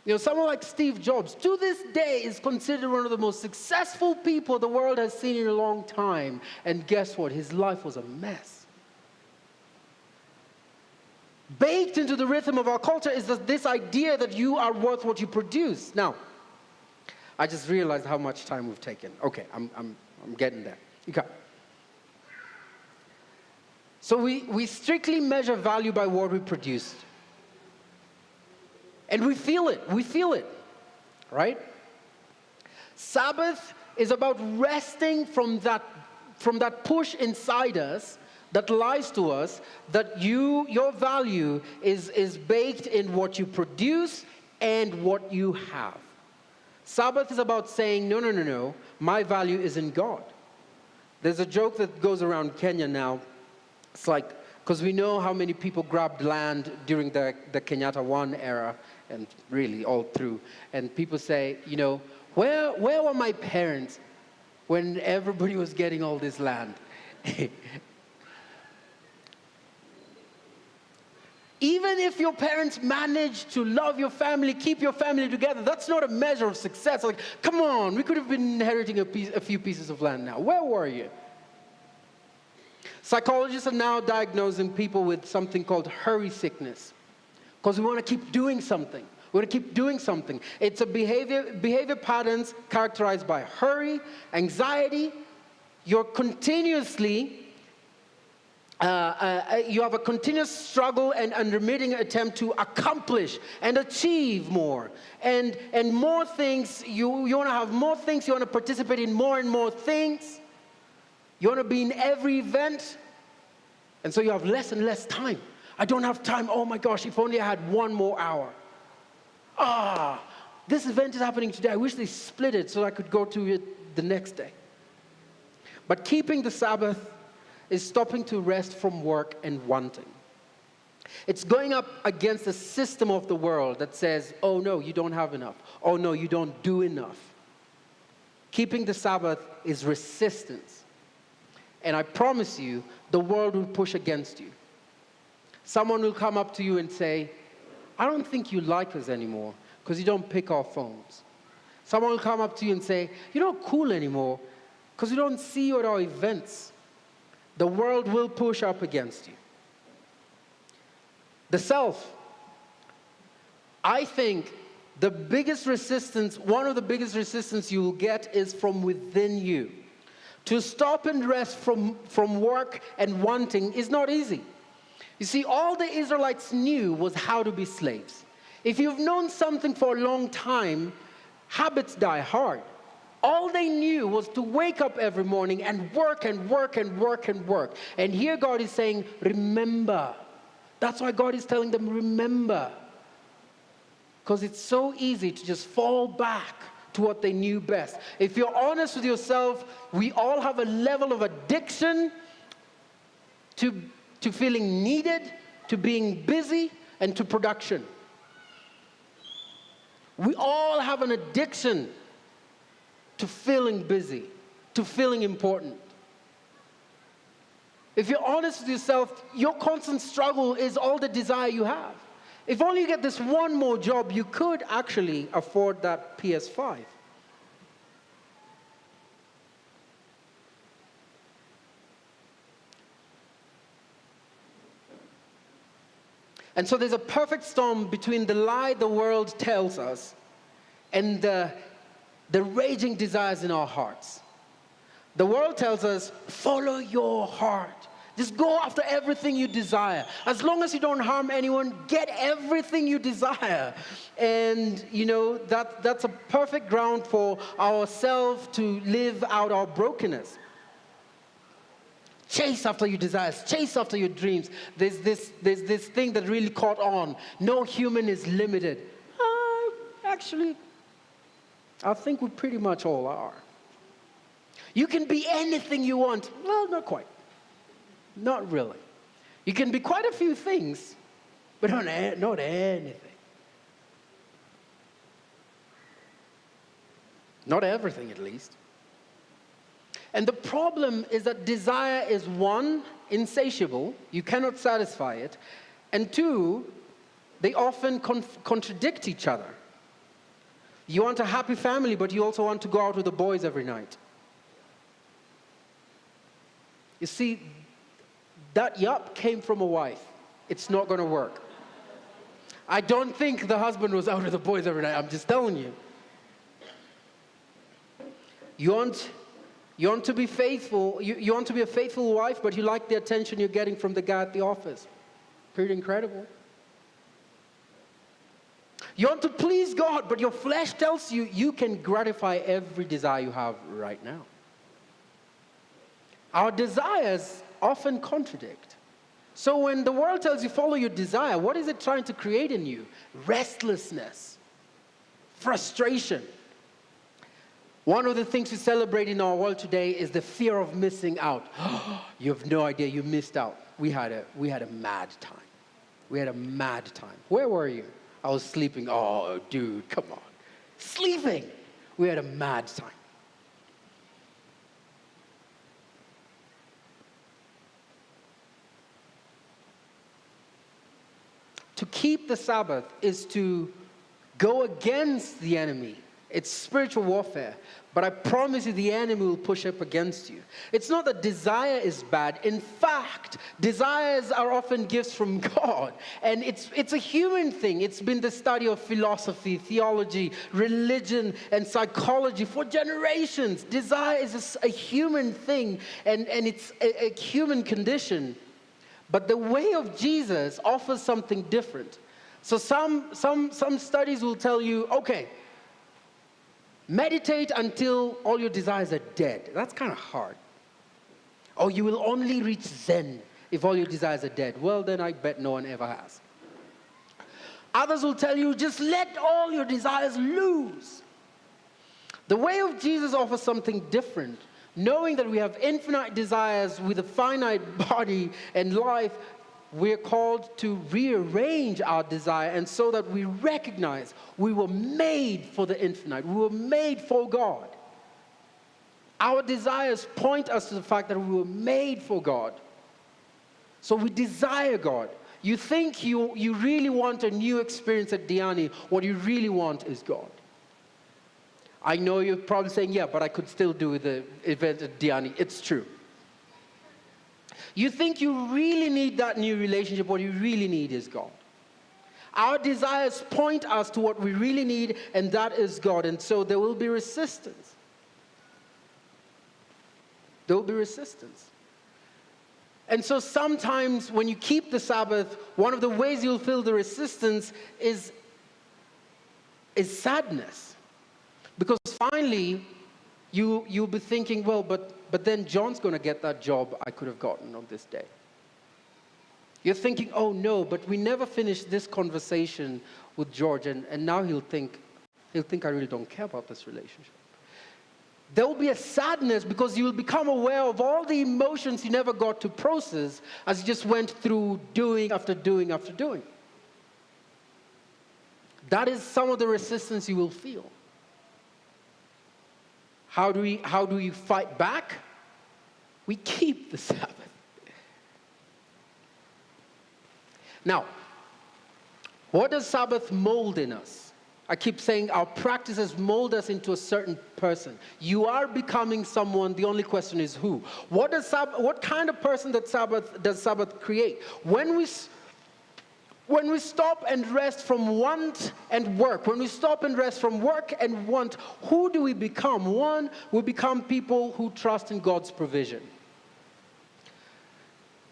You know, someone like Steve Jobs, to this day, is considered one of the most successful people the world has seen in a long time. And guess what? His life was a mess. Baked into the rhythm of our culture is this idea that you are worth what you produce. Now, I just realized how much time we've taken. Okay, I'm getting there. Okay. So we strictly measure value by what we produce. And we feel it, right? Sabbath is about resting from that push inside us that lies to us that your value is baked in what you produce and what you have. Sabbath is about saying, no, my value is in God. There's a joke that goes around Kenya now. It's like, because we know how many people grabbed land during the Kenyatta 1 era, and really all through. And people say, you know, where were my parents when everybody was getting all this land? Even if your parents managed to love your family, keep your family together, that's not a measure of success. Like, come on, we could have been inheriting a few pieces of land now. Where were you? Psychologists are now diagnosing people with something called hurry sickness. Because we want to keep doing something. We want to keep doing something. It's a behavior patterns characterized by hurry, anxiety. You're continuously, you have a continuous struggle and unremitting attempt to accomplish and achieve more. And more things, you want to have more things, you want to participate in more and more things. You want to be in every event. And so you have less and less time. I don't have time. Oh my gosh, if only I had 1 more hour. This event is happening today. I wish they split it so I could go to it the next day. But keeping the Sabbath is stopping to rest from work and wanting. It's going up against the system of the world that says, oh no, you don't have enough. Oh no, you don't do enough. Keeping the Sabbath is resistance. And I promise you, the world will push against you. Someone will come up to you and say, I don't think you like us anymore because you don't pick our phones. Someone will come up to you and say, you're not cool anymore because you don't see you at our events. The world will push up against you. The self. I think the biggest resistance, one of the biggest resistance you will get is from within you. To stop and rest from work and wanting is not easy. You see, all the Israelites knew was how to be slaves. If you've known something for a long time, habits die hard. All they knew was to wake up every morning and work and work and work and work. And here God is saying, remember. That's why God is telling them, remember. Because it's so easy to just fall back to what they knew best. If you're honest with yourself, we all have a level of addiction to feeling needed, to being busy, and to production. We all have an addiction to feeling busy, to feeling important. If you're honest with yourself, your constant struggle is all the desire you have. If only you get this one more job, you could actually afford that PS5. And so there's a perfect storm between the lie the world tells us and the raging desires in our hearts. The world tells us, follow your heart. Just go after everything you desire. As long as you don't harm anyone, get everything you desire. And, that's a perfect ground for ourselves to live out our brokenness. Chase after your desires. Chase after your dreams. There's this thing that really caught on. No human is limited. Actually, I think we pretty much all are. You can be anything you want. Well, not quite. Not really. You can be quite a few things, but not anything. Not everything, at least. And the problem is that desire is, one, insatiable. You cannot satisfy it. And two, they often contradict each other. You want a happy family, but you also want to go out with the boys every night. You see, that yup came from a wife. It's not going to work. I don't think the husband was out with the boys every night. I'm just telling you. You want to be faithful. You want to be a faithful wife, but you like the attention you're getting from the guy at the office. Pretty incredible. You want to please God, but your flesh tells you you can gratify every desire you have right now. Our desires often contradict. So when the world tells you follow your desire, what is it trying to create in you? Restlessness, frustration. One of the things we celebrate in our world today is the fear of missing out. You have no idea, you missed out. We had a mad time. We had a mad time. Where were you? I was sleeping. Oh, dude, come on. Sleeping. We had a mad time. To keep the Sabbath is to go against the enemy. It's spiritual warfare. But I promise you, the enemy will push up against you. It's not that desire is bad. In fact, desires are often gifts from God. And it's a human thing. It's been the study of philosophy, theology, religion, and psychology for generations. Desire is a human thing, and it's a human condition. But the way of Jesus offers something different. So some studies will tell you, okay, meditate until all your desires are dead. That's kind of hard. Or you will only reach Zen if all your desires are dead. Well, then I bet no one ever has. Others will tell you, just let all your desires loose. The way of Jesus offers something different. Knowing that we have infinite desires with a finite body and life, we're called to rearrange our desire, and so that we recognize we were made for the infinite. We were made for God. Our desires point us to the fact that we were made for God. So we desire God. You think you really want a new experience at Diani. What you really want is God. I know you're probably saying, yeah, but I could still do the event at Diani. It's true. You think you really need that new relationship. What you really need is God. Our desires point us to what we really need, and that is God. And so there will be resistance. There will be resistance. And so sometimes when you keep the Sabbath, one of the ways you'll feel the resistance is sadness. Because finally, you'll be thinking, well, but then John's going to get that job I could have gotten on this day. You're thinking, oh no, but we never finished this conversation with George, and now he'll think I really don't care about this relationship. There will be a sadness because you will become aware of all the emotions you never got to process as you just went through doing after doing after doing. That is some of the resistance you will feel. How do we fight back? We keep the Sabbath. Now, what does Sabbath mold in us? I keep saying our practices mold us into a certain person. You are becoming someone. The only question is who. What kind of person does Sabbath create? When we stop and rest from want and work, when we stop and rest from work and want, who do we become? One, we become people who trust in God's provision.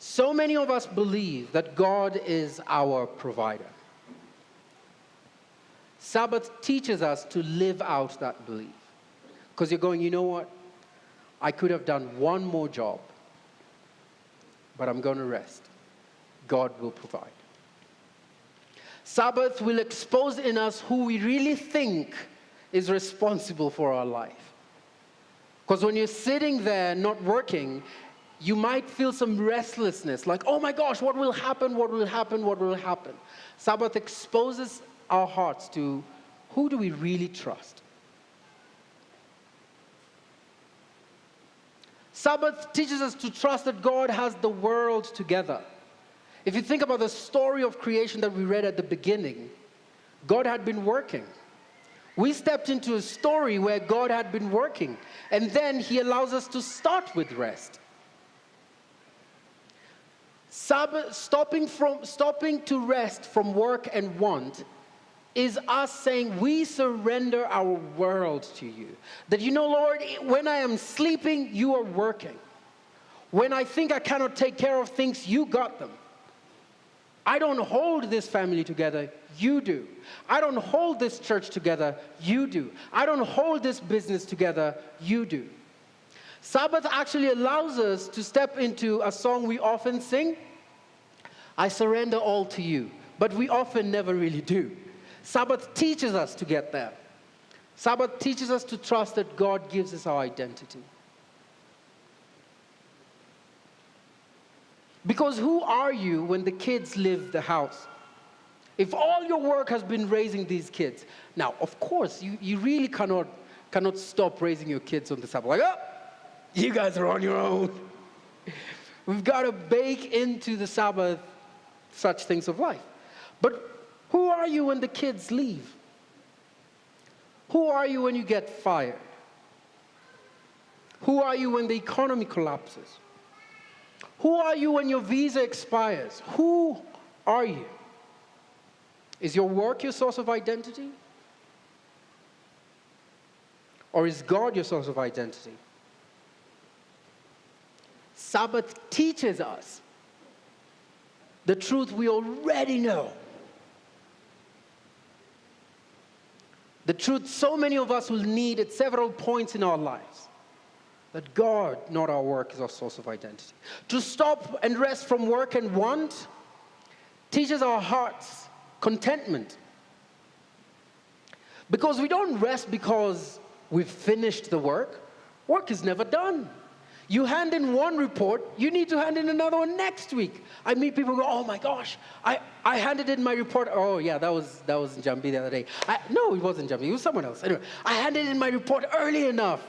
So many of us believe that God is our provider. Sabbath teaches us to live out that belief. Because you're going, you know what? I could have done one more job, but I'm going to rest. God will provide. Sabbath will expose in us who we really think is responsible for our life. Because when you're sitting there not working, you might feel some restlessness, like, oh my gosh, what will happen, what will happen, what will happen? Sabbath exposes our hearts to who do we really trust. Sabbath teaches us to trust that God has the world together. If you think about the story of creation that we read at the beginning, God had been working. We stepped into a story where God had been working, and then He allows us to start with rest. Sabbath, stopping to rest from work and want is us saying, we surrender our world to you. That, you know, Lord, when I am sleeping, you are working. When I think I cannot take care of things, you got them. I don't hold this family together, you do. I don't hold this church together, you do. I don't hold this business together, you do. Sabbath actually allows us to step into a song we often sing, I surrender all to you, but we often never really do. Sabbath teaches us to get there. Sabbath teaches us to trust that God gives us our identity. Because who are you when the kids leave the house? If all your work has been raising these kids, now, of course, you really cannot stop raising your kids on the Sabbath. Like, oh, you guys are on your own. We've got to bake into the Sabbath such things of life. But who are you when the kids leave? Who are you when you get fired? Who are you when the economy collapses? Who are you when your visa expires? Who are you? Is your work your source of identity? Or is God your source of identity? Sabbath teaches us the truth we already know. The truth so many of us will need at several points in our lives. That God, not our work, is our source of identity. To stop and rest from work and want teaches our hearts contentment. Because we don't rest because we've finished the work. Work is never done. You hand in one report, you need to hand in another one next week. I meet people who go, oh my gosh, I handed in my report. Oh yeah, that was Jambi the other day. No, it wasn't Jambi, it was someone else. Anyway, I handed in my report early enough.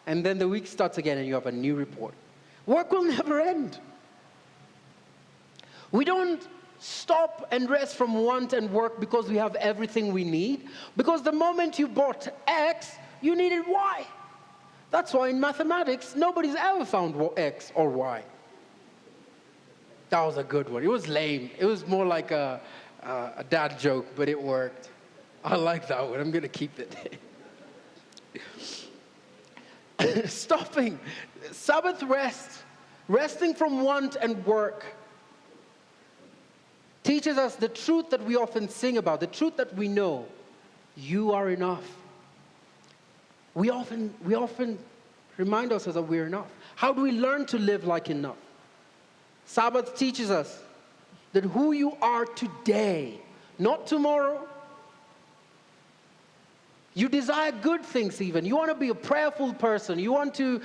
And then the week starts again and you have a new report. Work will never end. We don't stop and rest from want and work because we have everything we need. Because the moment you bought X, you needed Y. That's why in mathematics, nobody's ever found X or Y. That was a good one. It was lame. It was more like a dad joke, but it worked. I like that one. I'm going to keep it. Stopping, Sabbath rest, resting from want and work, teaches us the truth that we often sing about, the truth that we know. You are enough. We often remind ourselves that we're enough. How do we learn to live like enough? Sabbath teaches us that who you are today, not tomorrow. You desire good things even. You want to be a prayerful person. You want to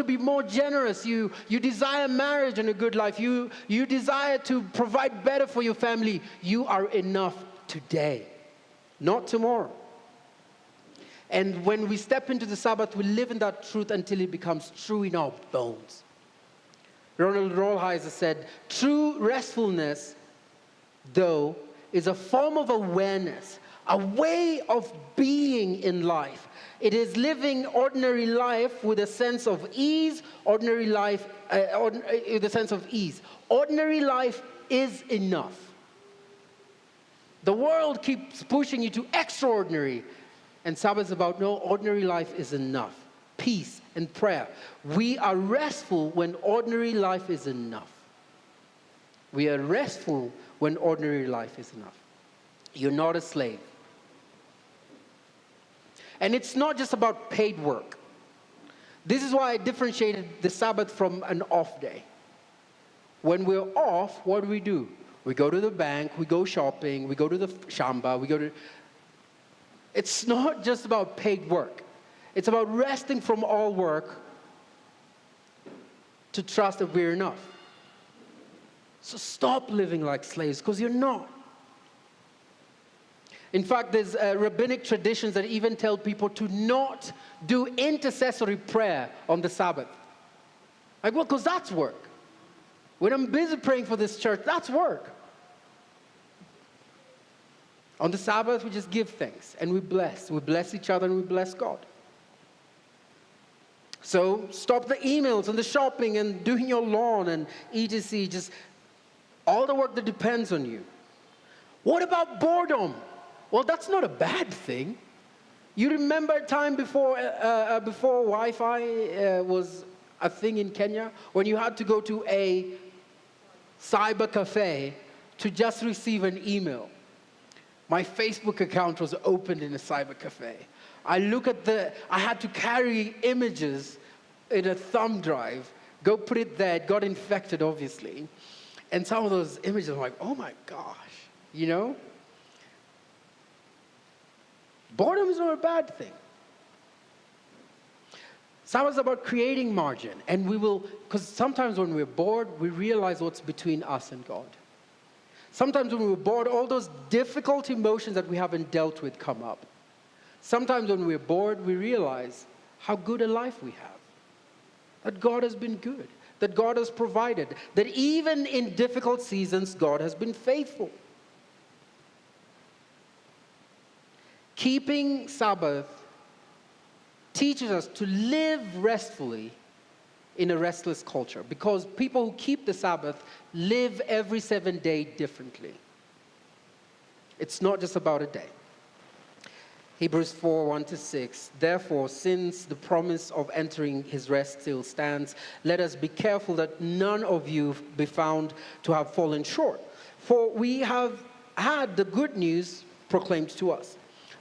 be more generous. You desire marriage and a good life. You desire to provide better for your family. You are enough today, not tomorrow. And when we step into the Sabbath, we live in that truth until it becomes true in our bones. Ronald Rolheiser said, true restfulness, though, is a form of awareness, a way of being in life. It is living ordinary life with a sense of ease. Ordinary life is enough. The world keeps pushing you to extraordinary. And Sabbath is about, no, ordinary life is enough. Peace and prayer. We are restful when ordinary life is enough. We are restful when ordinary life is enough. You're not a slave. And it's not just about paid work. This is why I differentiated the Sabbath from an off day. When we're off, what do? We go to the bank, we go shopping, we go to the shamba, It's not just about paid work. It's about resting from all work to trust that we're enough. So stop living like slaves, because you're not. In fact, there's rabbinic traditions that even tell people to not do intercessory prayer on the Sabbath. Like, well, because that's work. When I'm busy praying for this church, that's work. On the Sabbath, we just give thanks and we bless. We bless each other and we bless God. So stop the emails and the shopping and doing your lawn and etc. Just all the work that depends on you. What about boredom? Well, that's not a bad thing. You remember a time before Wi-Fi was a thing in Kenya, when you had to go to a cyber cafe to just receive an email. My Facebook account was opened in a cyber cafe. I had to carry images in a thumb drive, go put it there. It got infected, obviously. And some of those images, I'm like, oh my gosh, you know? Boredom is not a bad thing. Sabbath is about creating margin. And we will, because sometimes when we're bored, we realize what's between us and God. Sometimes when we're bored, all those difficult emotions that we haven't dealt with come up. Sometimes when we're bored, we realize how good a life we have. That God has been good. That God has provided. That even in difficult seasons, God has been faithful. Keeping Sabbath teaches us to live restfully in a restless culture, because people who keep the Sabbath live every 7 day differently. It's not just about a day. Hebrews 4:1-6. Therefore, since the promise of entering his rest still stands, let us be careful that none of you be found to have fallen short. For we have had the good news proclaimed to us,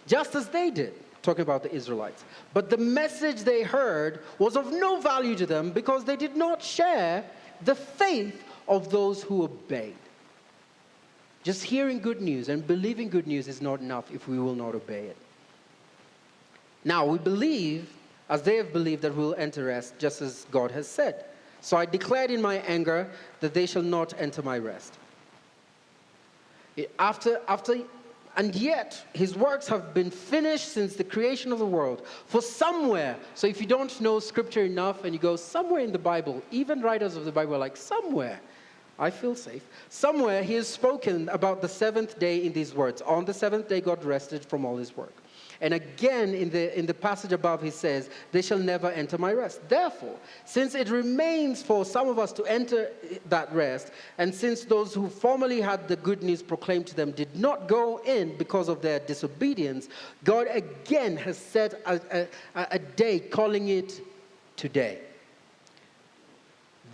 just as they did, talking about the Israelites. But the message they heard was of no value to them, because they did not share the faith of those who obeyed. Just hearing good news and believing good news is not enough if we will not obey it. Now we believe, as they have believed, that we will enter rest, just as God has said. So I declared in my anger that they shall not enter my rest. And yet, his works have been finished since the creation of the world. For somewhere, so if you don't know scripture enough and you go somewhere in the Bible, even writers of the Bible are like, somewhere, I feel safe. Somewhere he has spoken about the seventh day in these words. On the seventh day, God rested from all his work. And again, in the passage above, he says, they shall never enter my rest. Therefore, since it remains for some of us to enter that rest, and since those who formerly had the good news proclaimed to them did not go in because of their disobedience, God again has set a day, calling it today.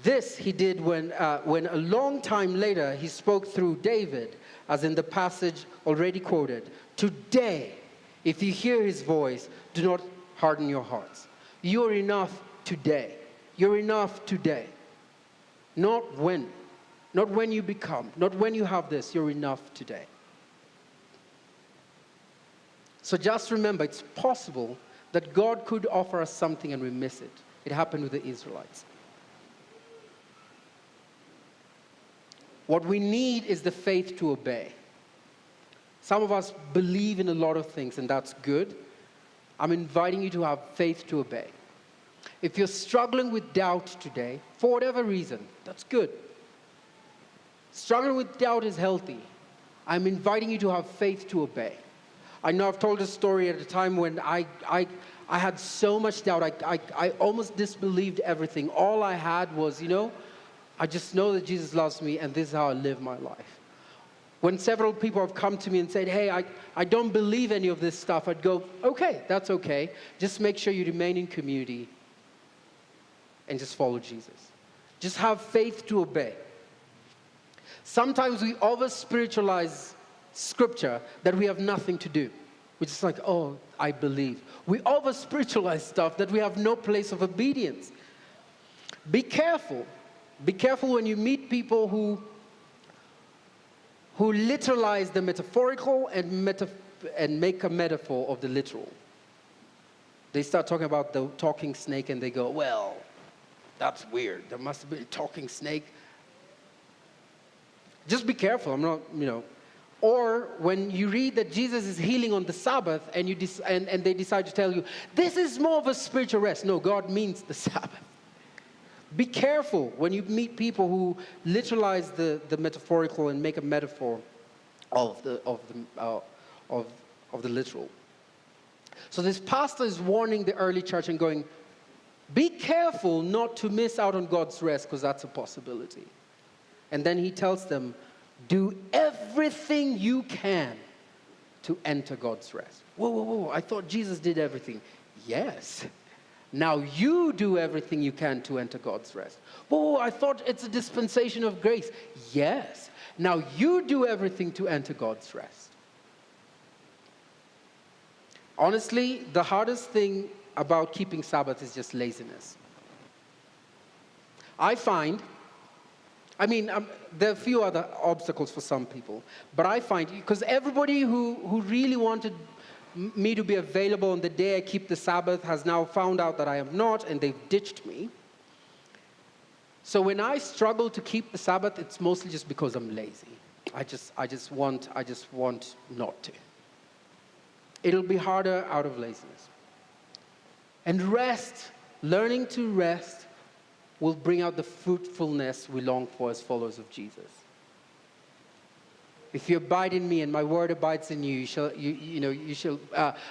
This he did when a long time later he spoke through David, as in the passage already quoted. Today, if you hear his voice, do not harden your hearts. You're enough today. You're enough today. Not when you become, not when you have this, you're enough today. So just remember, it's possible that God could offer us something and we miss it. It happened with the Israelites. What we need is the faith to obey. Some of us believe in a lot of things, and that's good. I'm inviting you to have faith to obey. If you're struggling with doubt today, for whatever reason, that's good. Struggling with doubt is healthy. I'm inviting you to have faith to obey. I know I've told a story at a time when I had so much doubt. I almost disbelieved everything. All I had was, I just know that Jesus loves me, and this is how I live my life. When several people have come to me and said, hey, I don't believe any of this stuff, I'd go, okay, that's okay. Just make sure you remain in community and just follow Jesus. Just have faith to obey. Sometimes we over-spiritualize scripture that we have nothing to do. We're just like, oh, I believe. We over-spiritualize stuff that we have no place of obedience. Be careful. Be careful when you meet people who literalize the metaphorical and make a metaphor of the literal. They start talking about the talking snake and they go, well, that's weird. There must have been a talking snake. Just be careful. I'm not, Or when you read that Jesus is healing on the Sabbath and they decide to tell you, this is more of a spiritual rest. No, God means the Sabbath. Be careful when you meet people who literalize the metaphorical and make a metaphor of the literal. So this pastor is warning the early church and going, be careful not to miss out on God's rest, because that's a possibility. And then he tells them, do everything you can to enter God's rest. Whoa, I thought Jesus did everything. Yes. Now you do everything you can to enter God's rest. Whoa, I thought it's a dispensation of grace. Yes. Now you do everything to enter God's rest. Honestly, the hardest thing about keeping Sabbath is just laziness. I find, there are a few other obstacles for some people, but I find, because everybody who really wanted me to be available on the day I keep the Sabbath has now found out that I am not, and they've ditched me. So when I struggle to keep the Sabbath, it's mostly just because I'm lazy. I just want not to. It'll be harder out of laziness. And rest, learning to rest, will bring out the fruitfulness we long for as followers of Jesus. If you abide in me and my word abides in you, you shall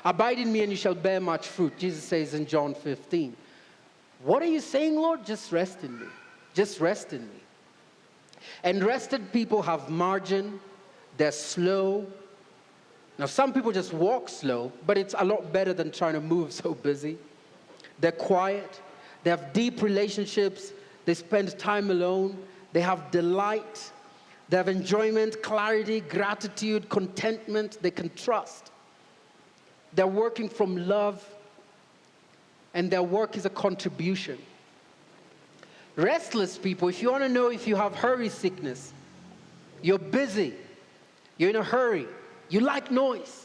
abide in me and you shall bear much fruit. Jesus says in John 15. What are you saying, Lord? Just rest in me. Just rest in me. And rested people have margin. They're slow. Now, some people just walk slow, but it's a lot better than trying to move so busy. They're quiet. They have deep relationships. They spend time alone. They have delight. They have enjoyment, clarity, gratitude, contentment. They can trust. They're working from love, and their work is a contribution. Restless people, if you want to know if you have hurry sickness, you're busy, you're in a hurry, you like noise.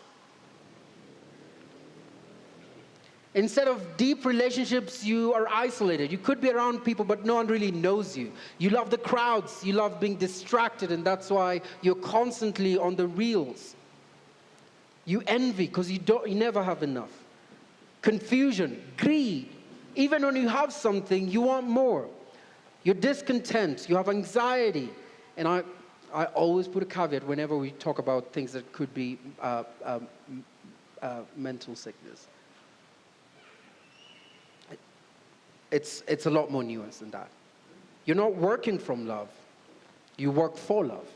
Instead of deep relationships, you are isolated. You could be around people, but no one really knows you. You love the crowds. You love being distracted, and that's why you're constantly on the reels. You envy because you never have enough. Confusion, greed. Even when you have something, you want more. You're discontent. You have anxiety. And I always put a caveat whenever we talk about things that could be mental sickness. It's a lot more nuanced than that. You're not working from love. You work for love.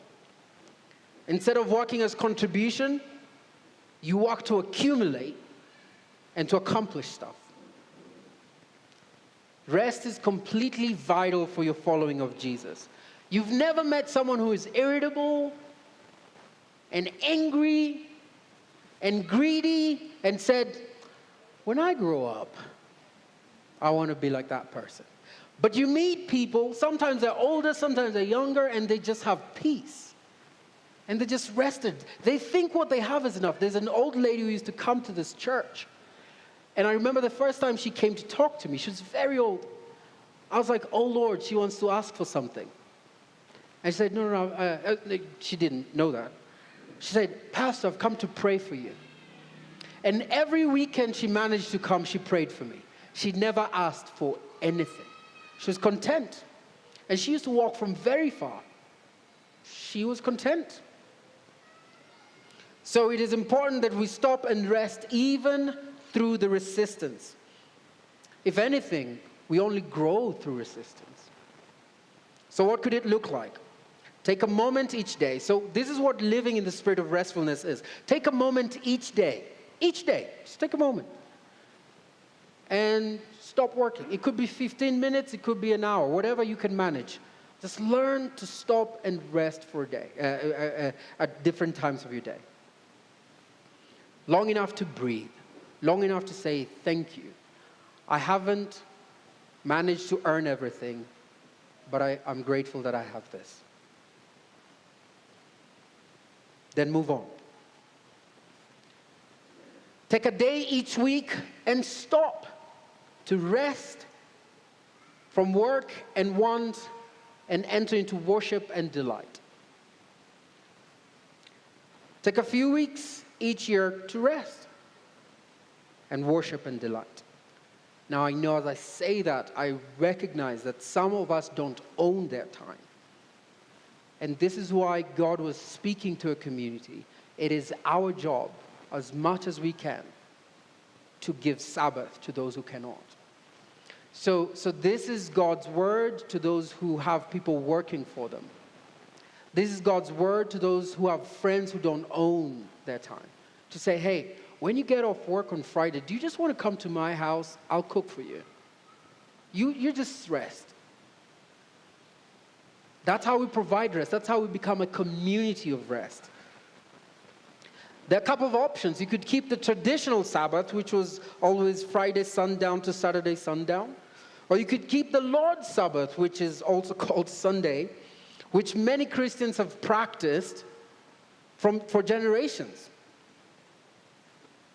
Instead of working as contribution, you work to accumulate and to accomplish stuff. Rest is completely vital for your following of Jesus. You've never met someone who is irritable and angry and greedy and said, when I grow up, I want to be like that person. But you meet people, sometimes they're older, sometimes they're younger, and they just have peace. And they're just rested. They think what they have is enough. There's an old lady who used to come to this church. And I remember the first time she came to talk to me, she was very old. I was like, oh Lord, she wants to ask for something. I said, no, she didn't know that. She said, Pastor, I've come to pray for you. And every weekend she managed to come, she prayed for me. She never asked for anything. She was content. And she used to walk from very far. She was content. So it is important that we stop and rest even through the resistance. If anything, we only grow through resistance. So what could it look like? Take a moment each day. So this is what living in the spirit of restfulness is. Take a moment each day. Each day. Just take a moment. And stop working. It could be 15 minutes. It could be an hour. Whatever you can manage. Just learn to stop and rest for a day, at different times of your day. Long enough to breathe. Long enough to say, thank you. I haven't managed to earn everything, but I'm grateful that I have this. Then move on. Take a day each week and stop to rest from work and want and enter into worship and delight. Take a few weeks each year to rest and worship and delight. Now I know as I say that, I recognize that some of us don't own their time. And this is why God was speaking to a community. It is our job, as much as we can, to give Sabbath to those who cannot. So this is God's word to those who have people working for them. This is God's word to those who have friends who don't own their time. To say, hey, when you get off work on Friday, do you just want to come to my house? I'll cook for you. You just rest. That's how we provide rest. That's how we become a community of rest. There are a couple of options. You could keep the traditional Sabbath, which was always Friday sundown to Saturday sundown. Or you could keep the Lord's Sabbath, which is also called Sunday, which many Christians have practiced for generations.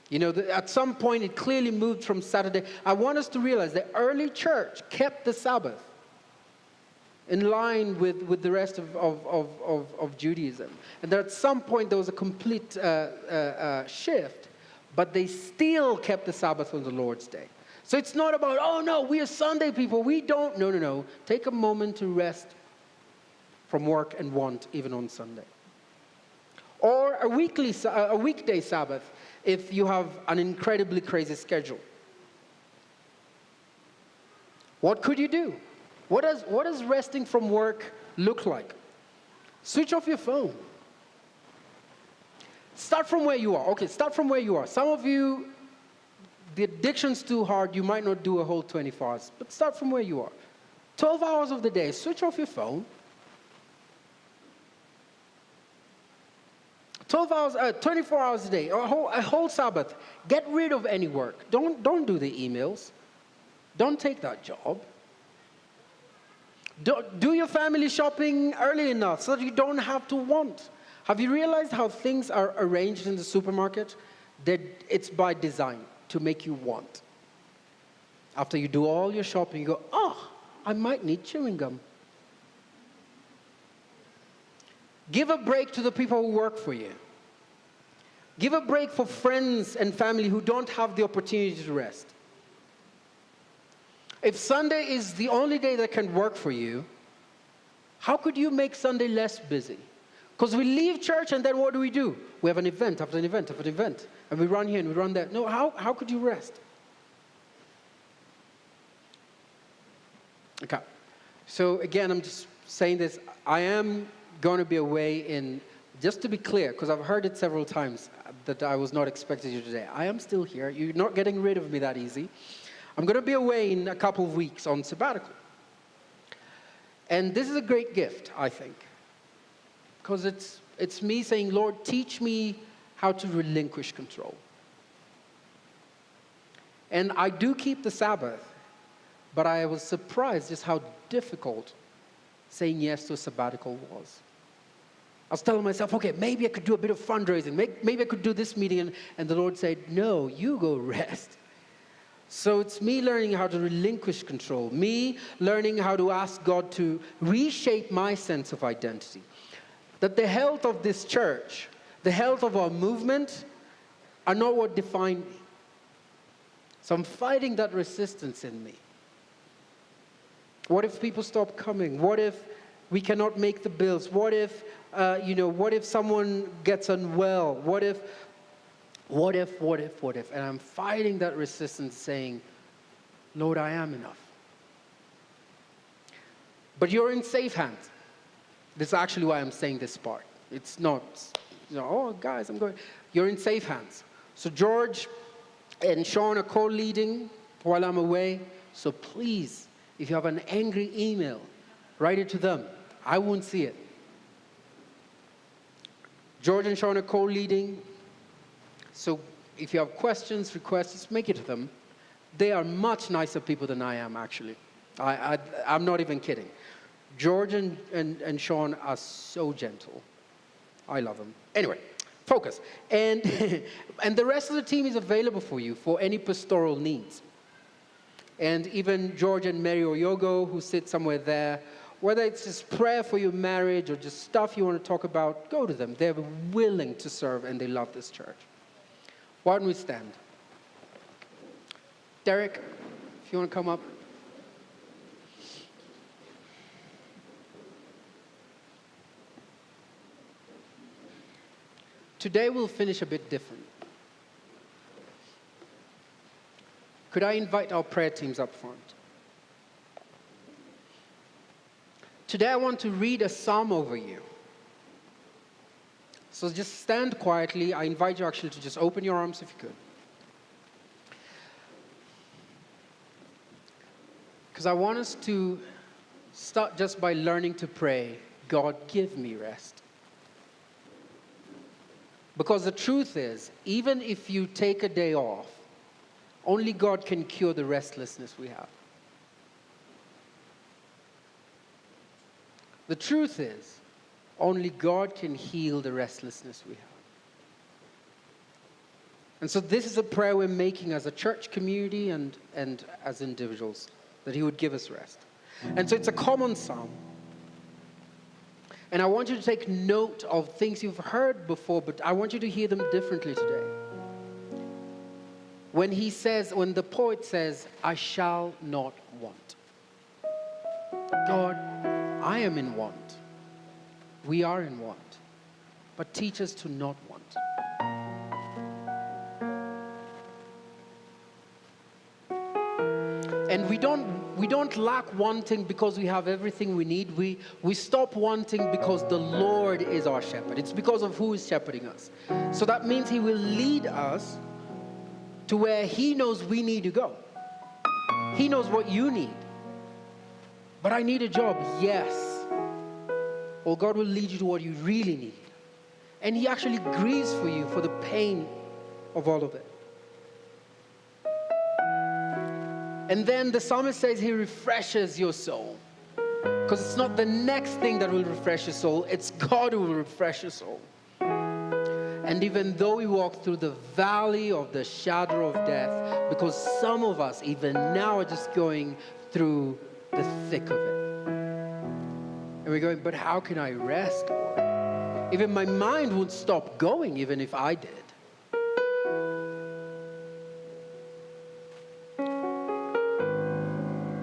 You know, at some point it clearly moved from Saturday. I want us to realize the early church kept the Sabbath in line with the rest of Judaism. And at some point there was a complete shift, but they still kept the Sabbath on the Lord's Day. So it's not about, oh no, we are Sunday people, we don't. No. Take a moment to rest from work and want, even on Sunday. Or a weekday Sabbath, if you have an incredibly crazy schedule. What could you do? What does resting from work look like? Switch off your phone. Start from where you are. Okay, start from where you are. Some of you, the addiction's too hard. You might not do a whole 24 hours. But start from where you are. 12 hours of the day, switch off your phone. 12 hours, 24 hours a day, a whole Sabbath. Get rid of any work. Don't do the emails. Don't take that job. Do your family shopping early enough so that you don't have to want. Have you realized how things are arranged in the supermarket? That it's by design to make you want. After you do all your shopping, you go, oh, I might need chewing gum. Give a break to the people who work for you. Give a break for friends and family who don't have the opportunity to rest. If Sunday is the only day that can work for you, how could you make Sunday less busy? Because we leave church and then what do? We have an event after an event after an event. And we run here and we run there. No, how could you rest? Okay. So again, I'm just saying this. I am going to be away in, just to be clear, because I've heard it several times that I was not expecting you today. I am still here. You're not getting rid of me that easy. I'm going to be away in a couple of weeks on sabbatical. And this is a great gift, I think. Because it's me saying, Lord, teach me how to relinquish control. And I do keep the Sabbath, but I was surprised just how difficult saying yes to a sabbatical was. I was telling myself, okay, maybe I could do a bit of fundraising. Maybe I could do this meeting. And the Lord said, no, you go rest. So it's me learning how to relinquish control. Me learning how to ask God to reshape my sense of identity. That the health of this church, the health of our movement, are not what define me. So I'm fighting that resistance in me. What if people stop coming? What if we cannot make the bills? What if, what if someone gets unwell? What if? And I'm fighting that resistance saying, Lord, I am enough. But you're in safe hands. This is actually why I'm saying this part. It's not, oh, guys, I'm going. You're in safe hands. So George and Sean are co-leading while I'm away. So please, if you have an angry email, write it to them. I won't see it. George and Sean are co-leading. So if you have questions, requests, just make it to them. They are much nicer people than I am, actually. I'm not even kidding. George and Sean are so gentle. I love them. Anyway, focus. And, and the rest of the team is available for you for any pastoral needs. And even George and Mary Oyogo, who sit somewhere there, whether it's just prayer for your marriage or just stuff you want to talk about, go to them. They're willing to serve and they love this church. Why don't we stand? Derek, if you want to come up. Today we'll finish a bit different. Could I invite our prayer teams up front? Today I want to read a psalm over you. So just stand quietly. I invite you actually to just open your arms if you could. Because I want us to start just by learning to pray, God, give me rest. Because the truth is, even if you take a day off, only God can cure the restlessness we have. The truth is, only God can heal the restlessness we have. And so this is a prayer we're making as a church community and as individuals, that He would give us rest. And so it's a common psalm. And I want you to take note of things you've heard before, but I want you to hear them differently today. When the poet says, I shall not want. God, I am in want. We are in want. But teach us to not want. And we don't lack wanting because we have everything we need. We stop wanting because the Lord is our shepherd. It's because of who is shepherding us. So that means He will lead us to where He knows we need to go. He knows what you need. But I need a job. Yes. Well, God will lead you to what you really need. And He actually grieves for you for the pain of all of it. And then the psalmist says He refreshes your soul. Because it's not the next thing that will refresh your soul. It's God who will refresh your soul. And even though we walk through the valley of the shadow of death, because some of us even now are just going through the thick of it. And we're going, but how can I rest, Lord? Even my mind won't stop going, even if I did.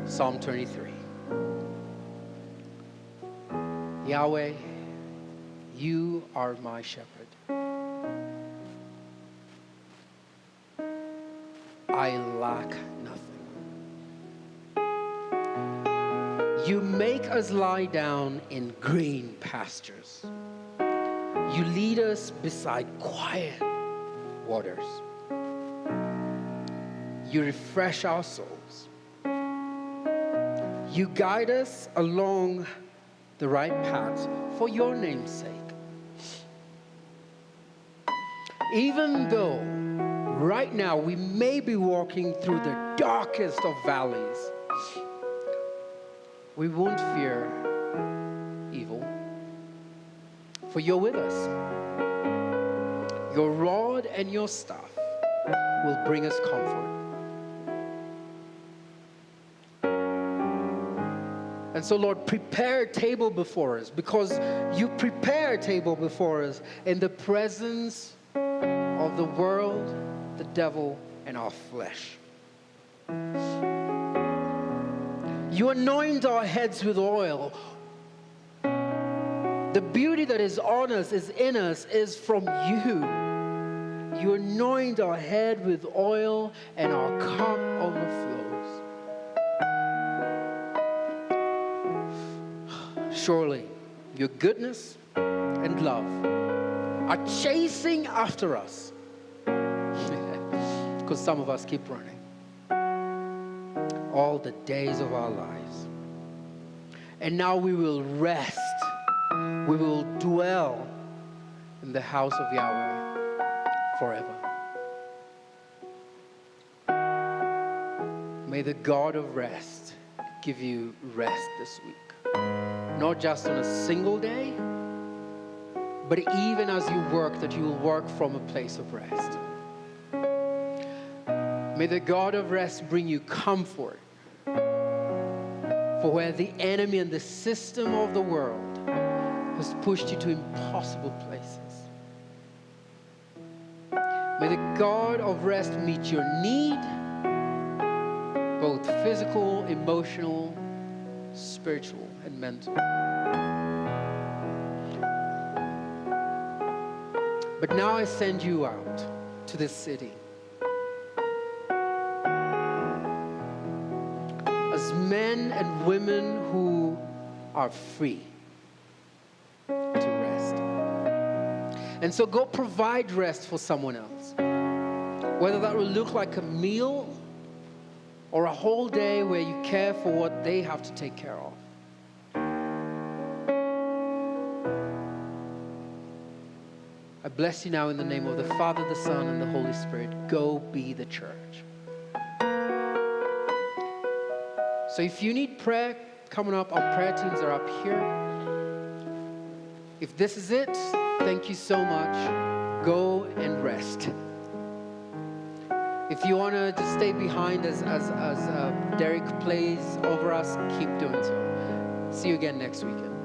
Psalm 23. Yahweh, you are my shepherd. I lack nothing. You make us lie down in green pastures. You lead us beside quiet waters. You refresh our souls. You guide us along the right path for your name's sake. Even though right now we may be walking through the darkest of valleys, we won't fear evil, for you're with us. Your rod and your staff will bring us comfort. And so, Lord, prepare a table before us, because you prepare a table before us in the presence of the world, the devil, and our flesh. You anoint our heads with oil. The beauty that is on us, is in us, is from you. You anoint our head with oil, and our cup overflows. Surely, your goodness and love are chasing after us. Because some of us keep running all the days of our lives. And now we will rest We will dwell in the house of Yahweh forever. May the God of rest give you rest this week. Not just on a single day, but even as you work, that you will work from a place of rest. May the God of rest bring you comfort for where the enemy and the system of the world has pushed you to impossible places. May the God of rest meet your need, both physical, emotional, spiritual, and mental. But now I send you out to this city as men and women who are free to rest. And so go provide rest for someone else. Whether that will look like a meal or a whole day where you care for what they have to take care of. I bless you now in the name of the Father, the Son, and the Holy Spirit. Go be the church. So if you need prayer coming up, our prayer teams are up here. If this is it, thank you so much. Go and rest. If you want to just stay behind as Derek plays over us, keep doing so. See you again next weekend.